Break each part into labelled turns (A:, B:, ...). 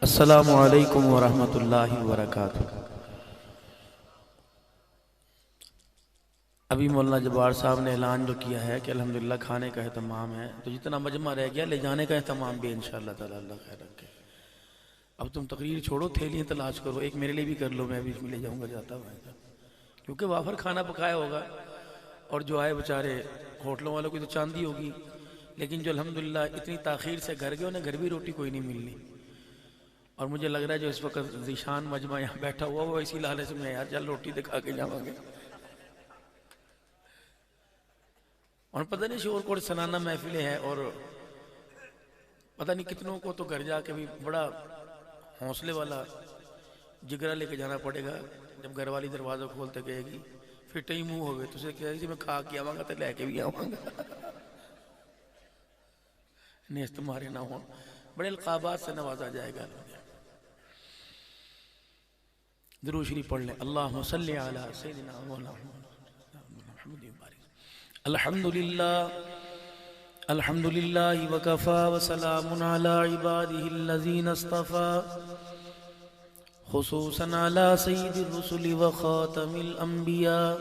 A: السلام علیکم ورحمۃ اللہ وبرکاتہ۔ ابھی مولانا جبار صاحب نے اعلان جو کیا ہے کہ الحمدللہ کھانے کا اہتمام ہے، تو جتنا مجمع رہ گیا لے جانے کا اہتمام بھی انشاءاللہ تعالی اللہ خیر رکھے۔ اب تم تقریر چھوڑو، تھیلیاں تلاش کرو، ایک میرے لیے بھی کر لو، میں بھی اس میں لے جاؤں گا جاتا ہوں، کیونکہ وافر کھانا پکایا ہوگا اور جو آئے بیچارے ہوٹلوں والوں کی تو چاندی ہوگی، لیکن جو الحمدللہ اتنی تاخیر سے گھر گئے انہیں گھر بھی روٹی کوئی نہیں ملنی۔ اور مجھے لگ رہا ہے جو اس وقت ذیشان مجمع یہاں بیٹھا ہوا وہ اسی لالچ میں یار چل روٹی دکھا کے جاؤں گے، اور پتہ نہیں شور کوٹ سنانا محفلیں ہیں، اور پتہ نہیں کتنوں کو تو گھر جا کے بھی بڑا حوصلے والا جگرا لے کے جانا پڑے گا۔ جب گھر والی دروازہ کھولتے کہے گی پھر ہی منہ ہوئے تو اسے کہے گی میں کھا کے آواں گا تو لے کے بھی آواں گا، نیست تمہارے نہ ہوں، بڑے القابات سے نوازا جائے گا۔ درود شریف پڑھ لیں، اللہم صلی علی سیدنا محمد الحمدللہ الحمدللہ وکفا وسلام علی عبادہ الذین اصطفا خصوصا علی سید الرسل وخاتم الانبیاء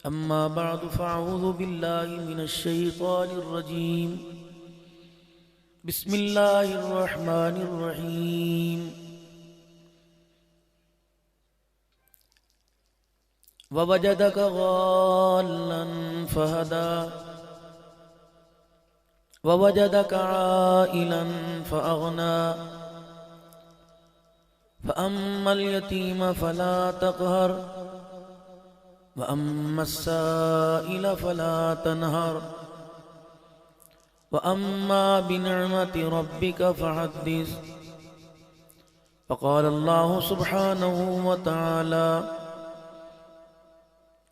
A: اما بعد فاعوذ باللہ من الشیطان الرجیم بسم اللہ الرحمن الرحیم ووجدك ضالا فهدى ووجدك عائلا فأغنى فأما اليتيم فلا تقهر وأما السائل فلا تنهر وأما بنعمة ربك فحدث۔ فقال الله سبحانه وتعالى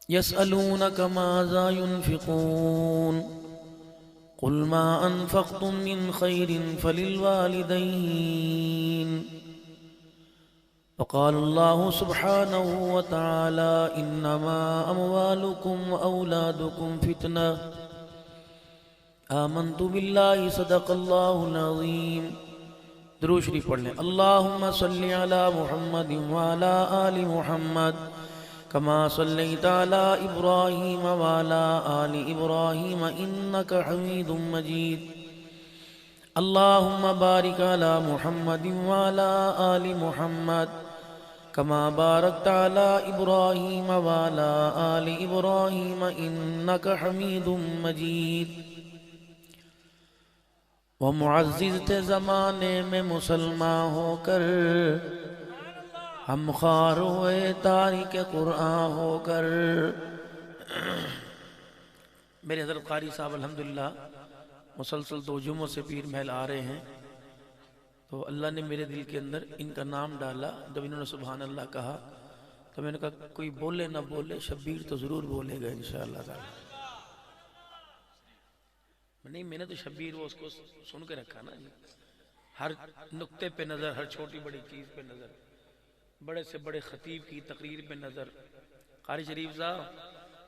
A: يسألونك ماذا ينفقون قل ما أنفقتم من خير فللوالدين وقال الله سبحانه وتعالى إنما أموالكم وأولادكم فتنة آمنت بالله صدق الله العظيم۔ درود شریف پڑھ لیں، اللہم صلی علی محمد وعلی آل محمد كما صليت على إبراهيم وعلى آل إبراهيم إنك حميد مجيد۔ اللهم بارك على محمد وعلى آل محمد كما باركت على إبراهيم وعلى آل إبراهيم إنك حميد مجيد۔ ومعزز تھے زمانے میں مسلمان ہو کر، ہم خوار ہوئے تاریک قرآن ہو کر۔ میرے حضرت قاری صاحب الحمدللہ مسلسل 2 جمعوں سے پیر محل آ رہے ہیں، تو اللہ نے میرے دل کے اندر ان کا نام ڈالا۔ جب انہوں نے سبحان اللہ کہا تو میں نے کہا کوئی بولے نہ بولے شبیر تو ضرور بولے گا انشاءاللہ تعالی۔ نہیں، میں نے تو شبیر وہ اس کو سن کے رکھا نا، ہر نقطے پہ نظر، ہر چھوٹی بڑی چیز پہ نظر، بڑے سے بڑے خطیب کی تقریر پہ نظر، قاری شریف صاحب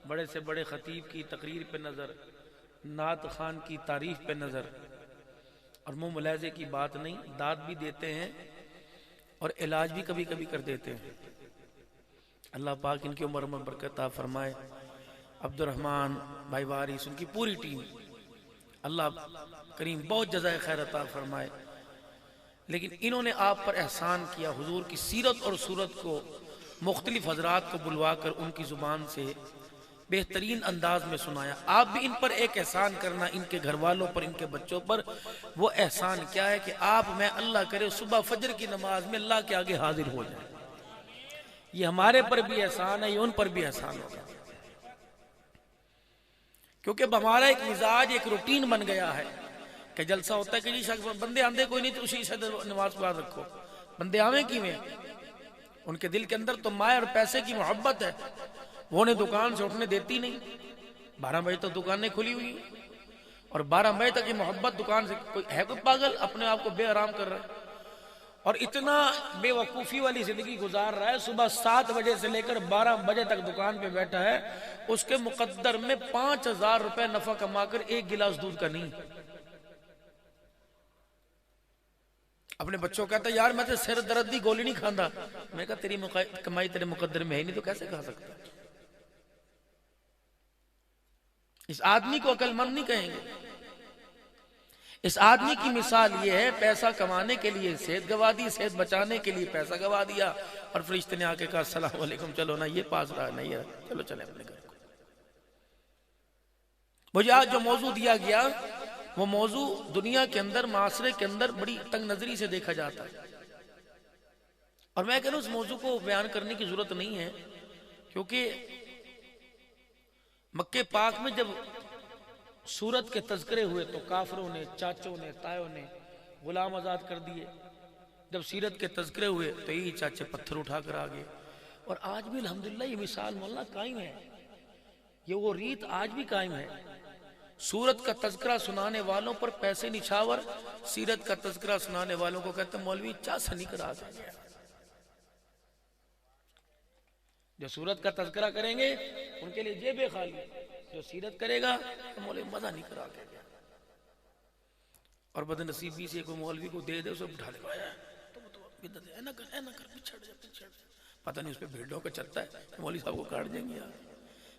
A: بڑے سے بڑے خطیب کی تقریر پہ نظر، نعت خان کی تعریف پہ نظر، اور منہ ملاحظے کی بات نہیں، داد بھی دیتے ہیں اور علاج بھی کبھی کبھی کر دیتے ہیں۔ اللہ پاک ان کی عمر میں برکت عطا فرمائے۔ عبد الرحمن بھائی وارث، ان کی پوری ٹیم، اللہ کریم بہت جزائے خیر عطا فرمائے۔ لیکن انہوں نے آپ پر احسان کیا، حضور کی سیرت اور صورت کو مختلف حضرات کو بلوا کر ان کی زبان سے بہترین انداز میں سنایا۔ آپ بھی ان پر ایک احسان کرنا، ان کے گھر والوں پر، ان کے بچوں پر۔ وہ احسان کیا ہے کہ آپ میں اللہ کرے صبح فجر کی نماز میں اللہ کے آگے حاضر ہو جائیں۔ یہ ہمارے پر بھی احسان ہے، یہ ان پر بھی احسان ہوگا، کیونکہ ہمارا ایک مزاج، ایک روٹین بن گیا ہے کہ جلسہ ہوتا ہے کہ جی شخص بندے آندے کوئی نہیں تو اسی سے نماز پڑھا رکھو۔ بندے آویں کیویں؟ ان کے دل کے اندر تو مائے اور پیسے کی محبت ہے، وہ انہیں دکان سے اٹھنے دیتی نہیں۔ 12 بجے تک دکانیں کھلی ہوئی، اور 12 بجے تک یہ محبت دکان سے، کوئی پاگل اپنے آپ کو بے آرام کر رہا ہے، اور اتنا بے وقوفی والی زندگی گزار رہا ہے۔ صبح 7 بجے سے لے کر 12 بجے تک دکان پہ بیٹھا ہے، اس کے مقدر میں 5000 روپے نفع کما کر 1 گلاس دودھ کا نہیں۔ اپنے بچوں کو کہتا ہے یار میں تے سر درد دی گولی نہیں کھاندا. میں کہا تیری کمائی تیرے مقدر میں ہے نہیں تو کیسے کھا سکتا. اس آدمی کو عقل مند نہیں کہیں گے. اس آدمی کی مثال یہ ہے پیسہ کمانے کے لیے صحت گوا دی, صحت بچانے کے لیے پیسہ گوا دیا, اور فرشتے نے آ کے کہا السلام علیکم چلو نا یہ پاس رہا نہیں ہے چلو چلیں اپنے گھر کو. مجھے آج جو موضوع دیا گیا وہ موضوع دنیا کے اندر معاشرے کے اندر بڑی تنگ نظری سے دیکھا جاتا ہے, اور میں کہہ رہا ہوں اس موضوع کو بیان کرنے کی ضرورت نہیں ہے, کیونکہ مکہ پاک میں جب سورت کے تذکرے ہوئے تو کافروں نے, چاچوں نے, تایوں نے غلام آزاد کر دیے. جب سیرت کے تذکرے ہوئے تو یہ چاچے پتھر اٹھا کر آگے. اور آج بھی الحمدللہ یہ مثال مولانا قائم ہے, یہ وہ ریت آج بھی قائم ہے. سورت کا تذکرہ سنانے والوں پر پیسے نچھاور, سیرت کا تذکرہ سنانے والوں کو کہتے ہیں مولوی چاس نہیں کرا دیں. جو سورت کا تذکرہ کریں گے ان کے لیے جیبیں خالی, جو سیرت کرے گا تو مولوی مزہ نہیں کرا دے گا. اور بد نصیبی سے کوئی مولوی کو دے دے اسے بٹھا لے پتہ نہیں اس پہ بھیڑوں کا چلتا ہے, مولوی صاحب کو کاٹ دیں گے. یار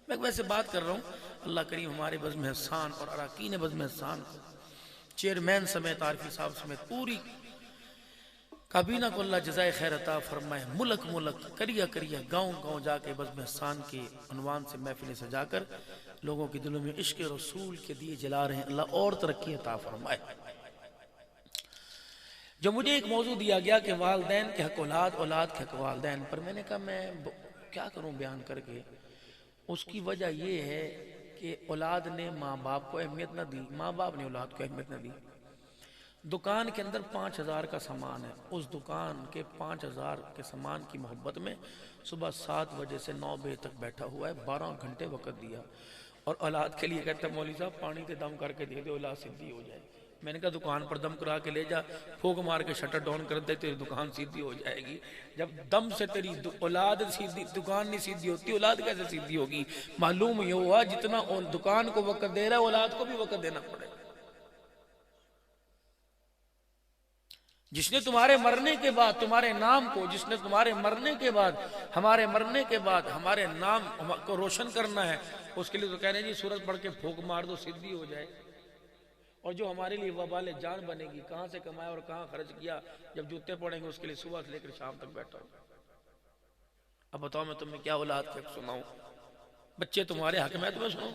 A: میں ویسے بات کر رہا ہوں, اللہ کریم ہمارے بزم احسان اور اراکین بزم احسان کو, چیئرمین سمیت, عارفی صاحب سمیت پوری کابینہ کو اللہ جزائے خیر عطا فرمائے. ملک ملک, کریا کریا, گاؤں گاؤں جا کے بزم احسان کے عنوان سے محفلیں سجا کر لوگوں کے دلوں میں عشق رسول کے دیے جلا رہے ہیں. اللہ اور ترقی عطا فرمائے. جو مجھے ایک موضوع دیا گیا کہ والدین کے حق اولاد, اولاد کے حق والدین پر, میں نے کہا میں کیا کروں بیان کر کے. اس کی وجہ یہ ہے کہ اولاد نے ماں باپ کو اہمیت نہ دی, ماں باپ نے اولاد کو اہمیت نہ دی. دکان کے اندر 5,000 کا سامان ہے, اس دکان کے 5,000 کے سامان کی محبت میں صبح 7 بجے سے 9 بجے تک بیٹھا ہوا ہے, 12 گھنٹے وقت دیا, اور اولاد کے لیے کہتا ہے مولوی صاحب پانی تے دم کر کے دے دے اولاد سیدھی ہو جائے. میں نے کہا دکان پر دم کرا کے لے جا, پھوک مار کے شٹر ڈاؤن کر دے تیری دکان سیدھی ہو جائے گی. جب دم سے تیری اولاد سیدھی, دکان نہیں سیدھی ہوتی, اولاد کیسے سیدھی ہوگی؟ معلوم یہ ہوا جتنا دکان کو وقت دے رہا ہے اولاد کو بھی وقت دینا پڑے گا. جس نے تمہارے مرنے کے بعد تمہارے نام کو, جس نے تمہارے مرنے کے بعد ہمارے مرنے کے بعد ہمارے نام کو روشن کرنا ہے, اس کے لیے تو کہہ رہے ہیں جی سورج پڑھ کے پھونک مار دو سیدھی ہو جائے. اور جو ہمارے لیے وبال جان بنے گی, کہاں سے کمایا اور کہاں خرچ کیا, جب جوتے پڑیں گے اس کے لیے صبح سے لے کر شام تک بیٹھا ہوں. اب بتاؤ میں تمہیں کیا اولاد کے حق سناؤں؟ بچے تمہارے حق میں تمہیں سناؤں؟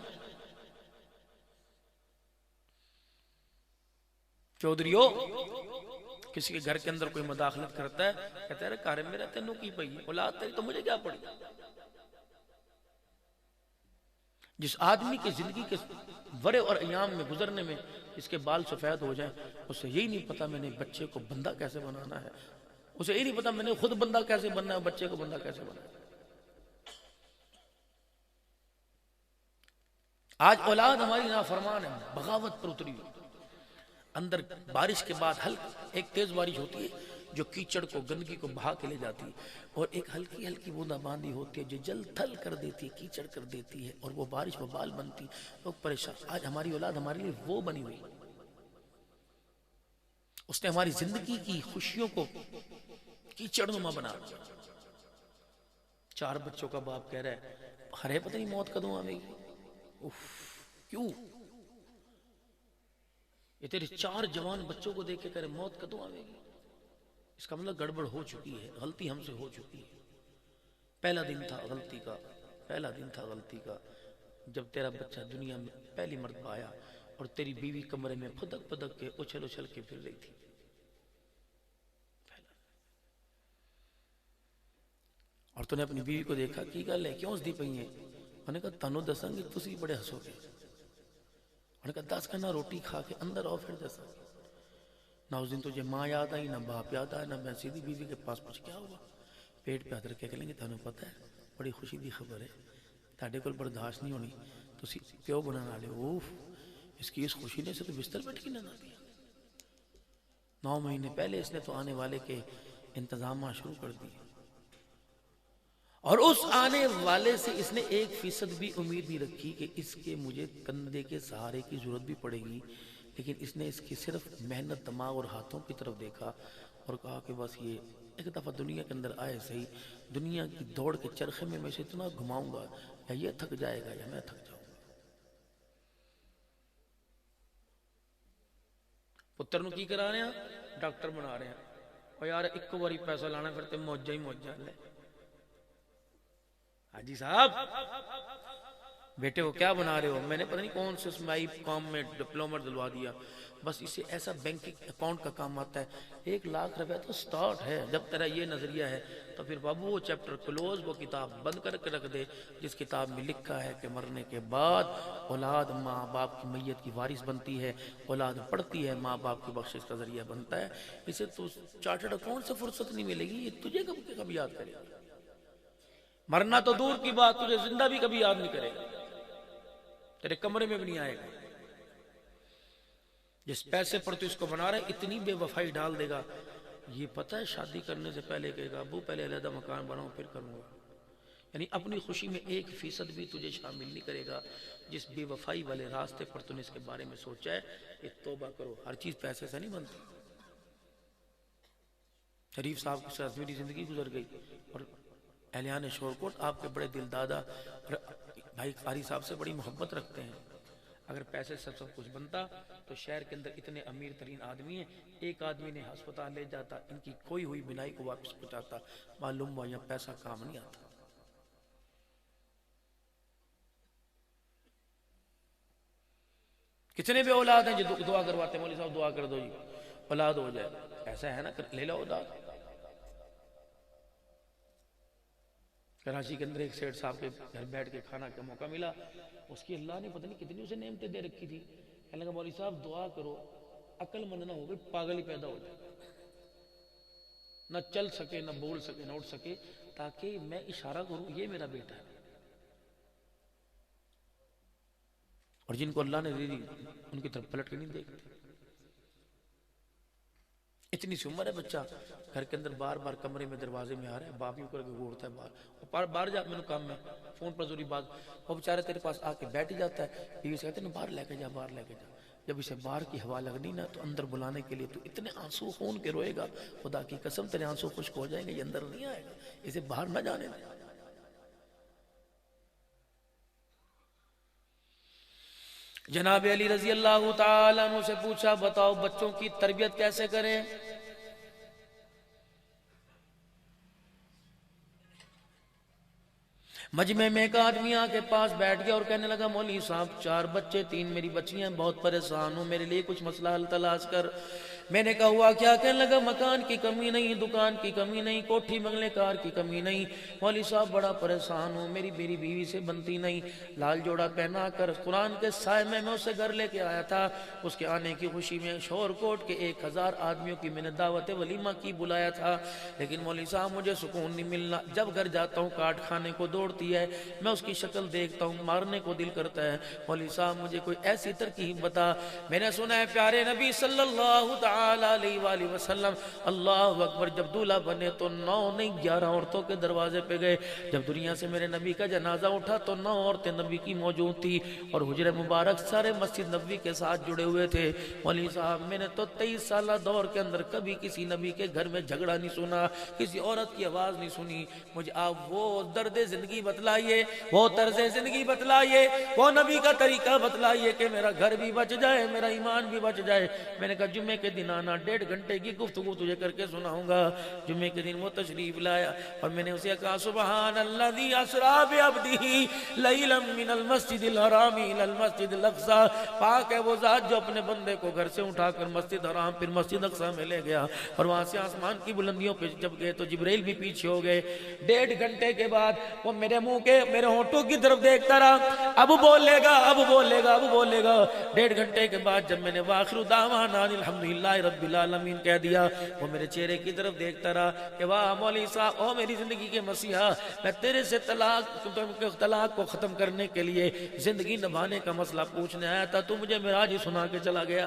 A: چودھریو, کسی کے گھر کے اندر کوئی مداخلت کرتا ہے, کہتا ہے کارے میرا تینوں کی پئی, اولاد تیری تو مجھے کیا پڑی. جس آدمی کی زندگی کے ورے اور ایام میں گزرنے میں اس کے بال سفید ہو جائیں, اسے یہی نہیں پتا میں نے بچے کو بندہ کیسے بنانا ہے, اسے یہی نہیں پتا میں نے خود بندہ کیسے بننا ہے, بچے کو بندہ کیسے بنانا ہے. آج اولاد ہماری نافرمان ہے, بغاوت پر اتری ہوئی. اندر بارش کے بعد ایک تیز بارش ہوتی ہے جو کیچڑ کو, گندگی کو بہا کے لے جاتی ہے, اور ایک ہلکی ہلکی بوندا باندی ہوتی ہے جو جل تھل کر دیتی ہے, کیچڑ کر دیتی ہے, اور وہ بارش وبال بنتی, لوگ پریشان. آج ہماری اولاد ہمارے لیے وہ بنی ہوئی, اس نے ہماری زندگی کی خوشیوں کو کیچڑ نما بنا دیا. 4 بچوں کا باپ کہہ رہا ہے ہرے پتہ نہیں موت کدوں آئے گی. کیوں یہ تیرے 4 جوان بچوں کو دیکھ کے کہہ رہے موت کدوں آئے گی؟ اس کا مطلب گڑبڑ ہو چکی ہے, غلطی ہم سے ہو چکی ہے. پہلا دن تھا غلطی کا, جب تیرا بچہ دنیا میں پہلی مرتبہ آیا اور تیری بیوی کمرے میں پھدک پھدک کے اچھل کے پھر رہی تھی. اور تو نے اپنی بیوی کو دیکھا, کی گل ہے کیوں اس دی پئی ہے؟ میں نے کہا تانوں دساں گے تسی بڑے ہسو گے. میں نے کہا 10 کھانا روٹی کھا کے اندر آؤ پھر دساں گے. نہ اس دن تجھے ماں یاد آئی, نہ باپ یاد آیا, نہ میں سیدھی بیوی کے پاس پوچھ کیا ہوا. پیٹ پہ ہاتھ رکھ کے کہیں گے تانوں پتہ ہے بڑی خوشی دی خبر ہے, تاڑے کول برداشت نہیں ہونی, تسی پیو بنانا والے. اوف, اس کی اس خوشی نے سے تو بستر بیٹھ کے نہ دیا. 9 مہینے پہلے اس نے تو آنے والے کے انتظامات شروع کر دیے, اور اس آنے والے سے اس نے 1% بھی امید نہیں رکھی کہ اس کے مجھے کندھے کے سہارے کی ضرورت بھی پڑے گی. لیکن اس نے اس کی صرف محنت, دماغ اور ہاتھوں کی طرف دیکھا, اور کہا کہ بس یہ ایک دفعہ دنیا کے اندر آئے صحیح، دنیا کی دوڑ کے چرخے میں اسے اتنا گھماؤں گا یا یہ تھک جائے گا یا میں تھک جاؤں گا۔ پتر نو کی کرا رہے ہیں؟ ڈاکٹر بنا رہے ہیں۔ اور یار ایک باری پیسہ لانا پھر تے موجہ ہی موجہ لے۔ حاجی صاحب بیٹے کو کیا بنا رہے ہو؟ میں نے پتہ نہیں کون سے اسمائی کام میں ڈپلومر دلوا دیا، بس اسے ایسا بینک اکاؤنٹ کا کام آتا ہے، 1 لاکھ روپے تو سٹارٹ ہے۔ جب تیرا یہ نظریہ ہے تو پھر بابو وہ چیپٹر کلوز، وہ کتاب بند کر کے رکھ دے جس کتاب میں لکھا ہے کہ مرنے کے بعد اولاد ماں باپ کی میت کی وارث بنتی ہے، اولاد پڑھتی ہے، ماں باپ کی بخشش کا ذریعہ بنتا ہے۔ اسے تو چارٹرڈ اکاؤنٹ سے فرصت نہیں ملے گی، یہ تجھے کب یاد کرے گا؟ مرنا تو دور کی بات، تجھے زندہ بھی کبھی یاد نہیں کرے گا، تیرے کمرے میں بھی نہیں آئے گا۔ جس پیسے پر تو اس کو بنا رہے اتنی بے وفائی ڈال دے گا، یہ پتہ ہے شادی کرنے سے پہلے کہے گا ابو پہلے علیحدہ مکان بناؤ پھر کروں گا۔ یعنی اپنی خوشی میں 1% بھی تجھے شامل نہیں کرے گا۔ جس بے وفائی والے راستے پر تو نے اس کے بارے میں سوچا ہے، یہ توبہ کرو، ہر چیز پیسے سے نہیں بنتی۔ شریف صاحب کی ساتھ میری زندگی گزر گئی اور اہلیان شورکوٹ آپ کے بڑے دل دادا بھائی قاری صاحب سے بڑی محبت رکھتے ہیں۔ اگر پیسے سے سب کچھ بنتا تو شہر کے اندر اتنے امیر ترین آدمی ہیں، ایک آدمی نے ہسپتال لے جاتا، ان کی کوئی ہوئی بینائی کو واپس پہنچاتا، معلوم ہوا یہاں پیسہ کام نہیں آتا۔ کتنے بھی اولاد ہیں جو دعا کرواتے ہیں، مولوی صاحب دعا کر دو جی اولاد ہو جائے، ایسا ہے نا، لے لو اولاد۔ کراچی کے اندر ایک سیٹ صاحب کے گھر بیٹھ کے کھانا کا موقع ملا، اس کی اللہ نے پتہ نہیں کتنی اسے نعمتیں دے رکھی تھی۔ کہنے لگا مولوی صاحب دعا کرو عقل مند نہ ہو گئی، پاگل ہی پیدا ہو جائے، نہ چل سکے نہ بول سکے نہ اٹھ سکے، تاکہ میں اشارہ کروں یہ میرا بیٹا ہے۔ اور جن کو اللہ نے دے دی ان کی طرف پلٹ کے نہیں دیکھتے۔ اتنی سی عمر ہے، بچہ گھر کے اندر بار بار کمرے میں دروازے میں آ رہا ہے، باپ یوں کر کے گھورتا ہے باہر، باہر جا میں نے کام میں فون پر ضروری بات، وہ بیچارہ تیرے پاس آ کے بیٹھ جاتا ہے، بیوی سے کہتے ہیں باہر لے کے جا باہر لے کے جا۔ جب اسے باہر کی ہوا لگنی نا تو اندر بلانے کے لیے تو اتنے آنسو خون کے روئے گا، خدا کی قسم تیرے آنسو خشک ہو جائیں گے، یہ اندر نہیں آئے گا، اسے باہر نہ جانے دیں۔ جناب علی رضی اللہ تعالیٰ عنہ سے پوچھا بتاؤ بچوں کی تربیت کیسے کریں؟ مجمع میں ایک آدمی آ کے پاس بیٹھ گیا اور کہنے لگا مولوی صاحب 4 بچے 3 میری بچیاں، بہت پریشان ہوں، میرے لیے کچھ مسئلہ حل تلاش کر۔ میں نے کہا ہوا کیا؟ کہنے لگا مکان کی کمی نہیں، دکان کی کمی نہیں، کوٹھی بنگلے کار کی کمی نہیں، مولوی صاحب بڑا پریشان ہوں، میری بیوی سے بنتی نہیں۔ لال جوڑا پہنا کر قرآن کے سائے میں اسے گھر لے کے آیا تھا، اس کے آنے کی خوشی میں شور کوٹ کے 1000 آدمیوں کی میں نے دعوت ولیمہ کی بلایا تھا، لیکن مولوی صاحب مجھے سکون نہیں ملنا، جب گھر جاتا ہوں کاٹ کھانے کو دوڑتی ہے، میں اس کی شکل دیکھتا ہوں مارنے کو دل کرتا ہے، مولوی صاحب مجھے کوئی ایسی ترکیب بتا۔ میں نے سنا ہے پیارے نبی صلی اللہ تعالی علیہ وآلہ وسلم اللہ اکبر جب دولہا بنے تو 9 نہیں 11 عورتوں کے دروازے پہ گئے، جب دنیا سے میرے نبی کا جنازہ اٹھا تو 9 عورتیں نبی کی موجود تھی اور حجر مبارک سارے مسجد نبوی کے ساتھ جڑے ہوئے تھے۔ مولوی صاحب میں نے تو 23 سالہ دور کے اندر کبھی کسی نبی کے گھر میں جھگڑا نہیں سنا، کسی عورت کی آواز نہیں سنی۔ مجھے آپ وہ درد زندگی بتلائیے، وہ طرز زندگی بتلائیے، وہ نبی کا طریقہ بتلائیے کہ میرا گھر بھی بچ جائے، میرا ایمان بھی بچ جائے۔ میں نے کہا جمعے کے دن آنا، 1.5 گھنٹے کی گفتگو تجھے کر کے سناؤں گا۔ جمعے کے دن وہ تشریف لایا اور میں نے اسے کہا سبحان الذی اسری بعبدہ لیلا من المسجد الحرام الی المسجد الاقصی، پاک ہے وہ ذات جو اپنے بندے کو گھر سے اٹھا کر مسجد حرام پھر مسجد اقصی میں لے گیا، اور وہاں سے آسمان کی بلندیوں پہ جب گئے تو جبرائیل بھی پیچھے ہو گئے۔ 1.5 گھنٹے کے بعد وہ میرے منہ کے میرے ہونٹوں کی طرف دیکھتا رہا، اب بولے گا اب بولے گا اب بولے گا۔ 1.5 گھنٹے کے بعد جب میں نے واخر دعوانا الحمدللہ رب العالمین کہہ دیا، وہ میرے چہرے کی طرف دیکھتا رہا کہ واہ مولوی صاحب، او میری زندگی کے مسیحا، میں تیرے سے طلاق کو ختم کرنے کے لیے زندگی نبھانے کا مسئلہ پوچھنے آیا تھا، تو مجھے معراج ہی سنا کے چلا گیا۔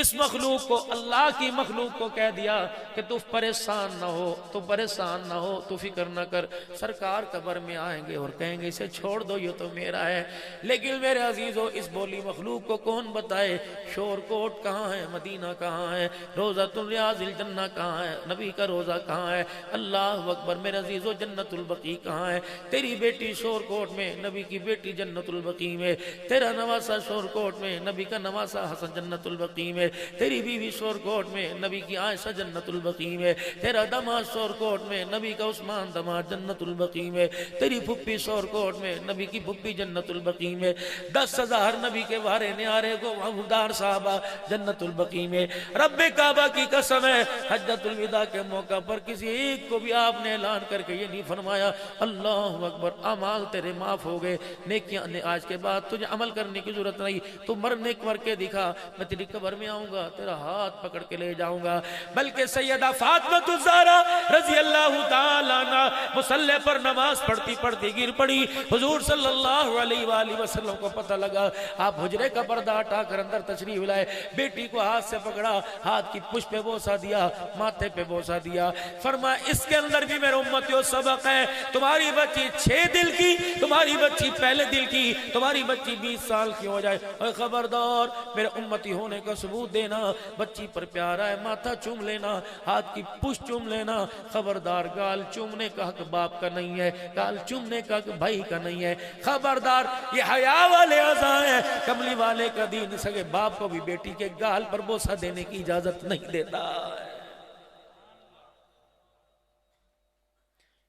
A: اس مخلوق کو اللہ کی مخلوق کو کہہ دیا کہ تو پریشان نہ ہو، تو پریشان نہ ہو، تو فکر نہ کر. سرکار قبر میں آئیں گے اور کہیں گے اسے چھوڑ دو، یہ تو میرا ہے. لیکن میرے عزیزو اس بولی مخلوق کو کون بتائے شور کوٹ کہاں ہے، مدینہ کہاں ہے، روضۃ الریاض الجنہ کہاں ہے، نبی کا روزہ کہاں ہے. اللہ اکبر. میرے عزیزو جنت البقیع کہاں ہے؟ تیری بیٹی شور کوٹ میں، نبی کی بیٹی جنت البقیع میں. تیرا نواسا شور کوٹ میں، نبی کا نواسا حسن جنت البقیع میں. تیری بیوی شور کوٹ میں، نبی کی عائشہ جنت البقیع میں. تیرا دماد شور کوٹ میں، نبی کا عثمان دماد جنت البقیع میں. تیری پھپھی شور کوٹ میں، نبی کی پھپھی جنت البقیع میں. 10,000 نبی کے وارے نیارے کو وفادار صحابہ جنت البقیع میں. رب کعبہ کی قسم ہے حجۃ الوداع کے موقع پر کسی ایک کو بھی آپ نے اعلان کر کے یہ نہیں فرمایا اللہ اکبر اعمال تیرے معاف ہو گئے، نیکیاں نے آج کے بعد تجھے عمل کرنے کی ضرورت نہیں، تو مرنے مر کے دکھا، میں تیری قبر میں آؤں گا، تیرا ہاتھ پکڑ کے لے جاؤں گا. بلکہ سیدہ فاطمہ الزہرا رضی اللہ تعالیٰ عنہ مصلی پر نماز پڑھتی پڑھتی گر پڑی. حضور صلی اللہ علیہ وآلہ وسلم کو پتہ لگا. آپ حجرے کا پردہ ہٹا کر اندر تشریف لائے، بیٹی کو ہاتھ سے پکڑا، ہاتھ کی پشت پہ بوسہ دیا، ماتھے پہ بوسہ دیا. فرمایا اس کے اندر بھی میرے امتیوں سبق ہے. تمہاری بچی 6 دل کی، تمہاری بچی پہلے دل کی، تمہاری بچی 20 سال کی ہو جائے، اور خبردار میرے امتی ہونے کا ثبوت دینا. بچی پر پیارا ہے، ماتھا چوم لینا، ہاتھ کی پشت چوم لینا. خبردار گال چومنے کا حق باپ کا نہیں ہے، گال چومنے کا حق بھائی کا نہیں ہے. خبردار یہ حیا والے اعضاء ہیں، کملی والے کا دین سگے باپ کو بھی بیٹی کے گال پر بوسہ دینے کی اجازت نہیں دیتا ہے.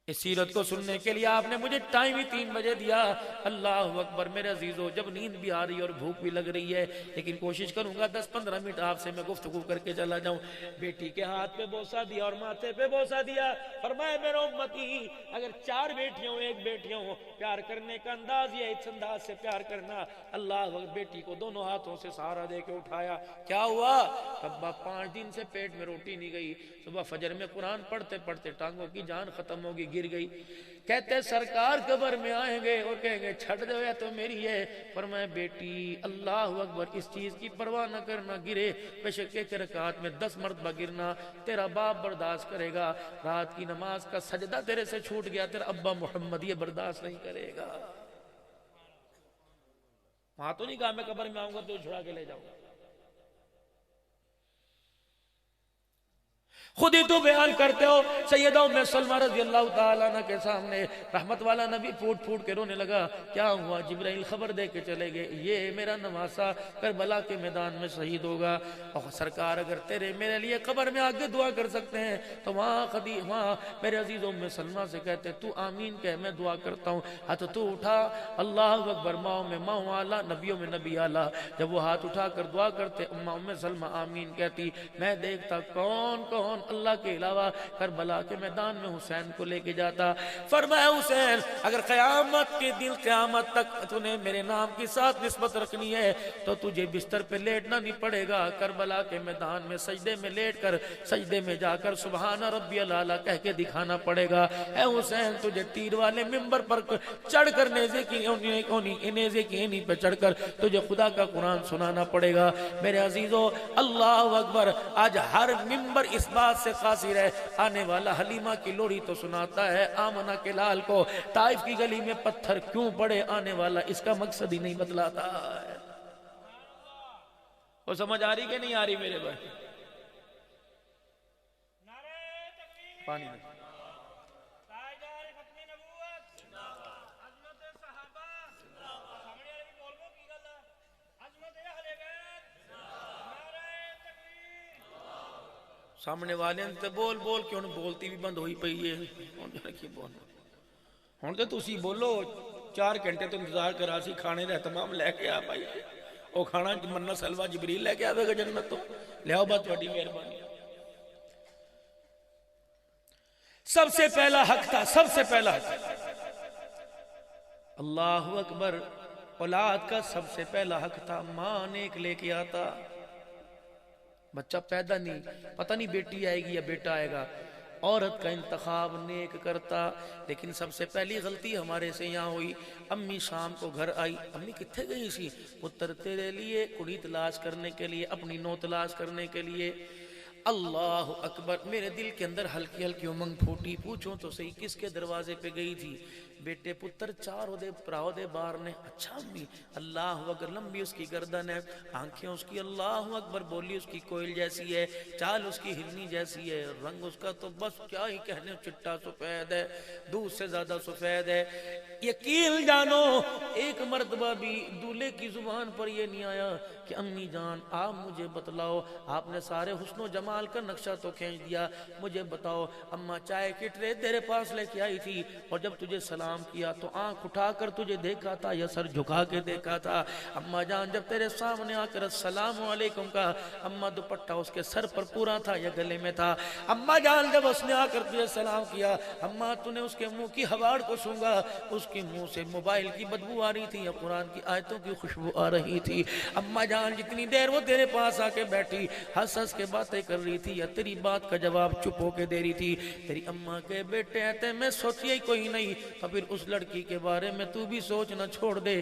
A: اس سیرت کو سننے کے لیے آپ نے مجھے ٹائم ہی 3 بجے دیا. اللہ اکبر. میرے عزیزو جب نیند بھی آ رہی اور بھوک بھی لگ رہی ہے، لیکن کوشش کروں گا 10-15 منٹ آپ سے میں گفتگو کر کے چلا جاؤں. بیٹی کے ہاتھ پہ بوسہ دیا اور ماتھے پہ بوسہ دیا. فرمایا میرے امتی اگر 4 بیٹیاں ہوں 1 بیٹیاں ہوں، پیار کرنے کا انداز یہ اس انداز سے پیار کرنا. اللہ اکبر. بیٹی کو دونوں ہاتھوں سے سہارا دے کے اٹھایا. کیا ہوا؟ ابا 5 دن سے پیٹ میں روٹی نہیں گئی، صبح فجر میں قرآن پڑھتے پڑھتے ٹانگوں کی جان ختم ہوگی، گر گئی. کہتے سرکار قبر میں آئیں گے اور کہیں گے چھڑ دو یا تو میری ہے. فرمایا بیٹی اللہ اکبر اس چیز کی پرواہ نہ کرنا، گرے بے شک 1 رکعت میں 10 مرتبہ گرنا تیرا باپ برداشت کرے گا. رات کی نماز کا سجدہ تیرے سے چھوٹ گیا، تیرا ابا محمد یہ برداشت نہیں کرے گا. وہاں تو نہیں کہا میں قبر میں آؤں گا تو چھڑا کے لے جاؤں گا. خود ہی تو بیان کرتے ہو. سیدہ ام سلمہ رضی اللہ تعالیٰ عنہ کے سامنے رحمت والا نبی پھوٹ پھوٹ کے رونے لگا. کیا ہوا؟ جبرائیل خبر دے کے چلے گئے یہ میرا نواسا کربلا کے میدان میں شہید ہوگا. اور سرکار اگر تیرے میرے لیے قبر میں آگے دعا کر سکتے ہیں تو وہاں میرے عزیز ام سلمہ سے کہتے تو آمین کہہ، میں دعا کرتا ہوں. ہاتھ تو اٹھا. اللہ اکبر. ماؤں میں ماؤں اعلیٰ، نبیوں میں نبی اعلیٰ. جب وہ ہاتھ اٹھا کر دعا کرتے ام سلمہ آمین کہتی. میں دیکھتا کون کون اللہ کے علاوہ کربلا کے میدان میں حسین کو لے کے جاتا. فرمایا حسین اگر قیامت کے دن قیامت تک تو نے میرے نام کی ساتھ نسبت رکھنی ہے تو تجھے بستر پہ لیٹنا نہیں پڑے گا، کربلا کے میدان میں سجدے میں لیٹ کر سجدے میں جا کر سبحان ربی الاعلیٰ کہہ کے دکھانا پڑے گا. اے حسین تجھے تیر والے ممبر پر چڑھ کر نیزے کی اینی پہ چڑھ کر تجھے خدا کا قرآن سنانا پڑے گا. میرے عزیزو اللہ اکبر. آج ہر ممبر اس بات سے قاصر ہے. آنے والا حلیمہ کی لوری تو سناتا ہے آمنہ کے لال کو طائف کی گلی میں پتھر کیوں پڑے، آنے والا اس کا مقصد ہی نہیں بتلاتا ہے. وہ سمجھ آ رہی کہ نہیں آ رہی میرے بھائی؟ پانی نہیں. سامنے والے تے بول بول کے انہوں بولتی بھی بند ہوئی پئی ہے. ہوں تو تسی بولو 4 گھنٹے تو انتظار کرا سی، کھانے دا اہتمام لے کے آ پائی. وہ کھانا منہ سلوہ جبریل لے کے آوے گا جنت تو لیاؤ بات تھوڑی مہربانی. سب سے پہلا حق تھا، سب سے پہلا حق. اللہ اکبر. اولاد کا سب سے پہلا حق تھا. ماں نیک لے کے آتا، بچہ پیدا نہیں، پتہ نہیں بیٹی آئے گی یا بیٹا آئے گا. عورت کا انتخاب نیک کرتا. لیکن سب سے پہلی غلطی ہمارے سے یہاں ہوئی. امی شام کو گھر آئی. امی کتنے گئی سی؟ پتر تیرے لیے کڑی تلاش کرنے کے لیے، اپنی نو تلاش کرنے کے لیے. اللہ اکبر. میرے دل کے اندر ہلکی ہلکی امنگ پھوٹی. پوچھوں تو صحیح کس کے دروازے پہ گئی تھی؟ بیٹے پتر چار دے پراؤ دے بار نے. اچھا امی. اللہ اکبر. لمبی اس کی گردن ہے، آنکھیں اس کی اللہ اکبر، بولی اس کی کوئل جیسی ہے، چال اس کی ہرنی جیسی ہے، رنگ اس کا تو بس کیا ہی کہنے، چٹا سفید ہے، دودھ سے زیادہ سفید ہے. یقین جانو ایک مرتبہ بھی دولہے کی زبان پر یہ نہیں آیا کہ امی جان آپ مجھے بتلاؤ، آپ نے سارے حسن و جمال کا نقشہ تو کھینچ دیا، مجھے بتاؤ اماں چائے کی ٹرے تیرے پاس لے کے آئی تھی اور جب تجھے سلام کیا تو آنکھ اٹھا کر تجھے دیکھا تھا یا سر جھکا کے دیکھا تھا؟ اماں جان جب تیرے سامنے آ کر السلام علیکم کا، اماں دوپٹہ اس کے سر پر پورا تھا یا گلے میں تھا؟ اماں جان جب اس نے آ کر تجھے سلام کیا، اماں تو نے اس کے منہ کی ہواڑ کو سونگا، اس کے منہ سے موبائل کی بدبو آ رہی تھی یا قرآن کی آیتوں کی خوشبو آ رہی تھی؟ اماں جان جتنی دیر وہ تیرے پاس آ کے بیٹھی ہنس ہنس کے باتیں کر رہی تھی یا تیری بات کا جواب چپ ہو کے دے رہی تھی؟ تیری اماں کے بیٹے آتے میں سوچیا ہی کوئی نہیں تو پھر اس لڑکی کے بارے میں تو بھی سوچنا چھوڑ دے.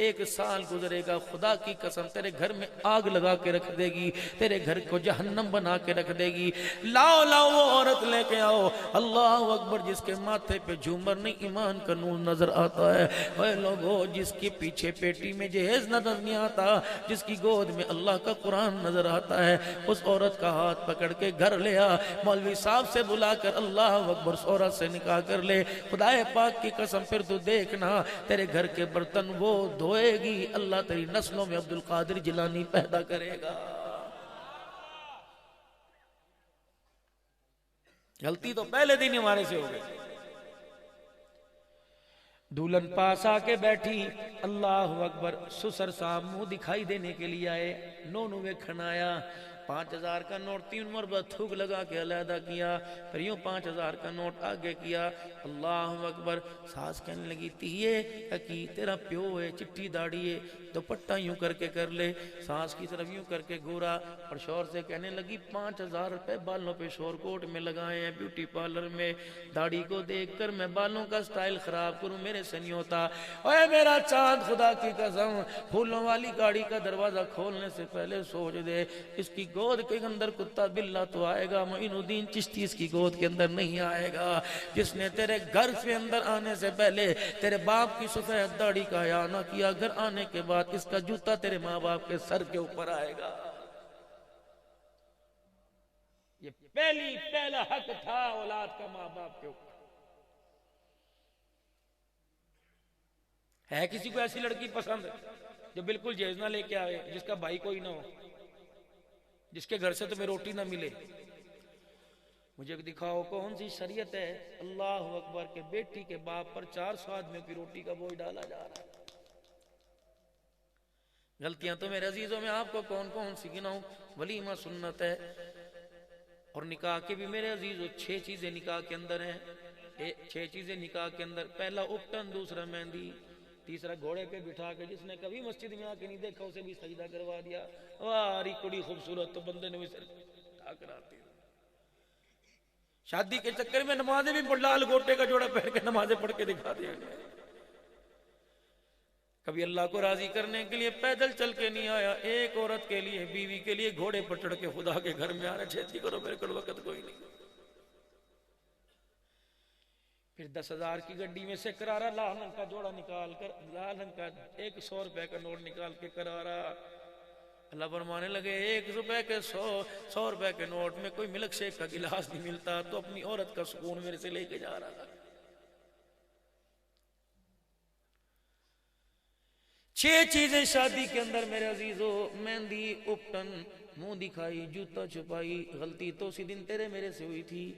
A: 1 سال گزرے گا خدا کی قسم تیرے گھر میں آگ لگا کے رکھ دے گی، تیرے گھر کو جہنم بنا کے رکھ دے گی. لاؤ لاؤ وہ عورت لے کے آؤ. اللہ اکبر. جس کے ماتھے پہ جھومر نہیں ایمان کا نور نظر آتا ہے. اے لوگو جس کے پیچھے پیٹی میں جہیز نظر نہیں آتا، جس کی گود میں اللہ کا قرآن نظر آتا ہے، اس عورت کا ہاتھ پکڑ کے گھر لے آ. مولوی صاحب سے بلا کر اللہ اکبر اس عورت سے نکاح کر لے. خدا پاک کی قسم پھر تو دیکھنا تیرے گھر کے برتن وہ دھوئے گی، اللہ تیری نسلوں میں عبد القادر جیلانی پیدا کرے گا. غلطی تو پہلے دن ہمارے سے ہو گئی. دولہن پاس آ کے بیٹھی. اللہ اکبر. سسر صاحب منہ دکھائی دینے کے لیے آئے. نونو ویکھن آیا. 5000 کا نوٹ 3 مرتبہ تھوک لگا کے علیحدہ کیا، پھر یوں 5000 کا نوٹ آگے کیا. اللہ اکبر. ساس کہنے لگی تیے کی تیرا پیو ہے، چٹی داڑھی ہے، دوپٹہ یوں کر کے کر لے. ساس کی طرف یوں کر کے گورا اور شوہر سے کہنے لگی 5000 روپے بالوں پہ شور کوٹ میں لگائے ہیں بیوٹی پارلر میں، داڑھی کو دیکھ کر میں بالوں کا سٹائل خراب کروں میرے سے نہیں ہوتا. اے میرا چاند خدا کی قسم پھولوں والی گاڑی کا دروازہ کھولنے سے پہلے سوچ دے اس کی گود کے اندر کتا بلہ تو آئے گا، معین الدین چشتی اس کی گود کے اندر نہیں آئے گا، جس نے تیرے گھر سے اندر آنے سے پہلے تیرے باپ کی سفید داڑھی کا حیا نہ کیا، گھر آنے کے بعد اس کا جوتا تیرے ماں باپ کے سر کے اوپر آئے گا. یہ پہلا حق تھا اولاد کا ماں باپ کے اوپر. ہے کسی کو ایسی لڑکی پسند جو بالکل جہیز نہ لے کے آئے، جس کا بھائی کوئی نہ ہو، جس کے گھر سے تمہیں روٹی نہ ملے؟ مجھے دکھاؤ کون سی شریعت ہے اللہ اکبر کے بیٹی کے باپ پر 400 آدمیوں کی روٹی کا بوجھ ڈالا جا رہا ہے. غلطیاں تو میرے عزیزوں میں آپ کو کون کون سی گناؤں؟ ولیمہ سنت ہے اور نکاح کے بھی میرے عزیزوں 6 چیزیں نکاح کے اندر ہیں. 6 چیزیں نکاح کے اندر. پہلا اپٹن، دوسرا مہندی، تیسرا گھوڑے پہ بٹھا کے جس نے کبھی مسجد میں آ کے نہیں دیکھا اسے بھی سجدہ کروا دیا. واری کڑی خوبصورت تو بندے نے بھی سر اٹھا کر آتی. شادی کے چکر میں نمازیں بھی لال گوٹے کا جوڑا پہن کے نمازیں پڑھ کے دکھا دیا گیا. کبھی اللہ کو راضی کرنے کے لیے پیدل چل کے نہیں آیا. ایک عورت کے لیے، بیوی کے لیے گھوڑے پر چڑھ کے خدا کے گھر میں آ رہا. چھیتی کرو میرے کو وقت کوئی نہیں. پھر 10,000 کی گڈی میں سے کرارا لال رنگ کا جوڑا نکال کر، لال رنگ کا 100 روپے کا نوٹ نکال کے کرارا. اللہ فرمانے لگے 1 روپے کے 100 روپے کے نوٹ میں کوئی ملک شیک کا گلاس نہیں ملتا، تو اپنی عورت کا سکون میرے سے لے کے جا رہا تھا. 6 چیزیں شادی کے اندر میرے عزیزو. مہندی، اپٹن، منہ دکھائی، جوتا چھپائی. غلطی تو اسی دن تیرے میرے سے ہوئی تھی.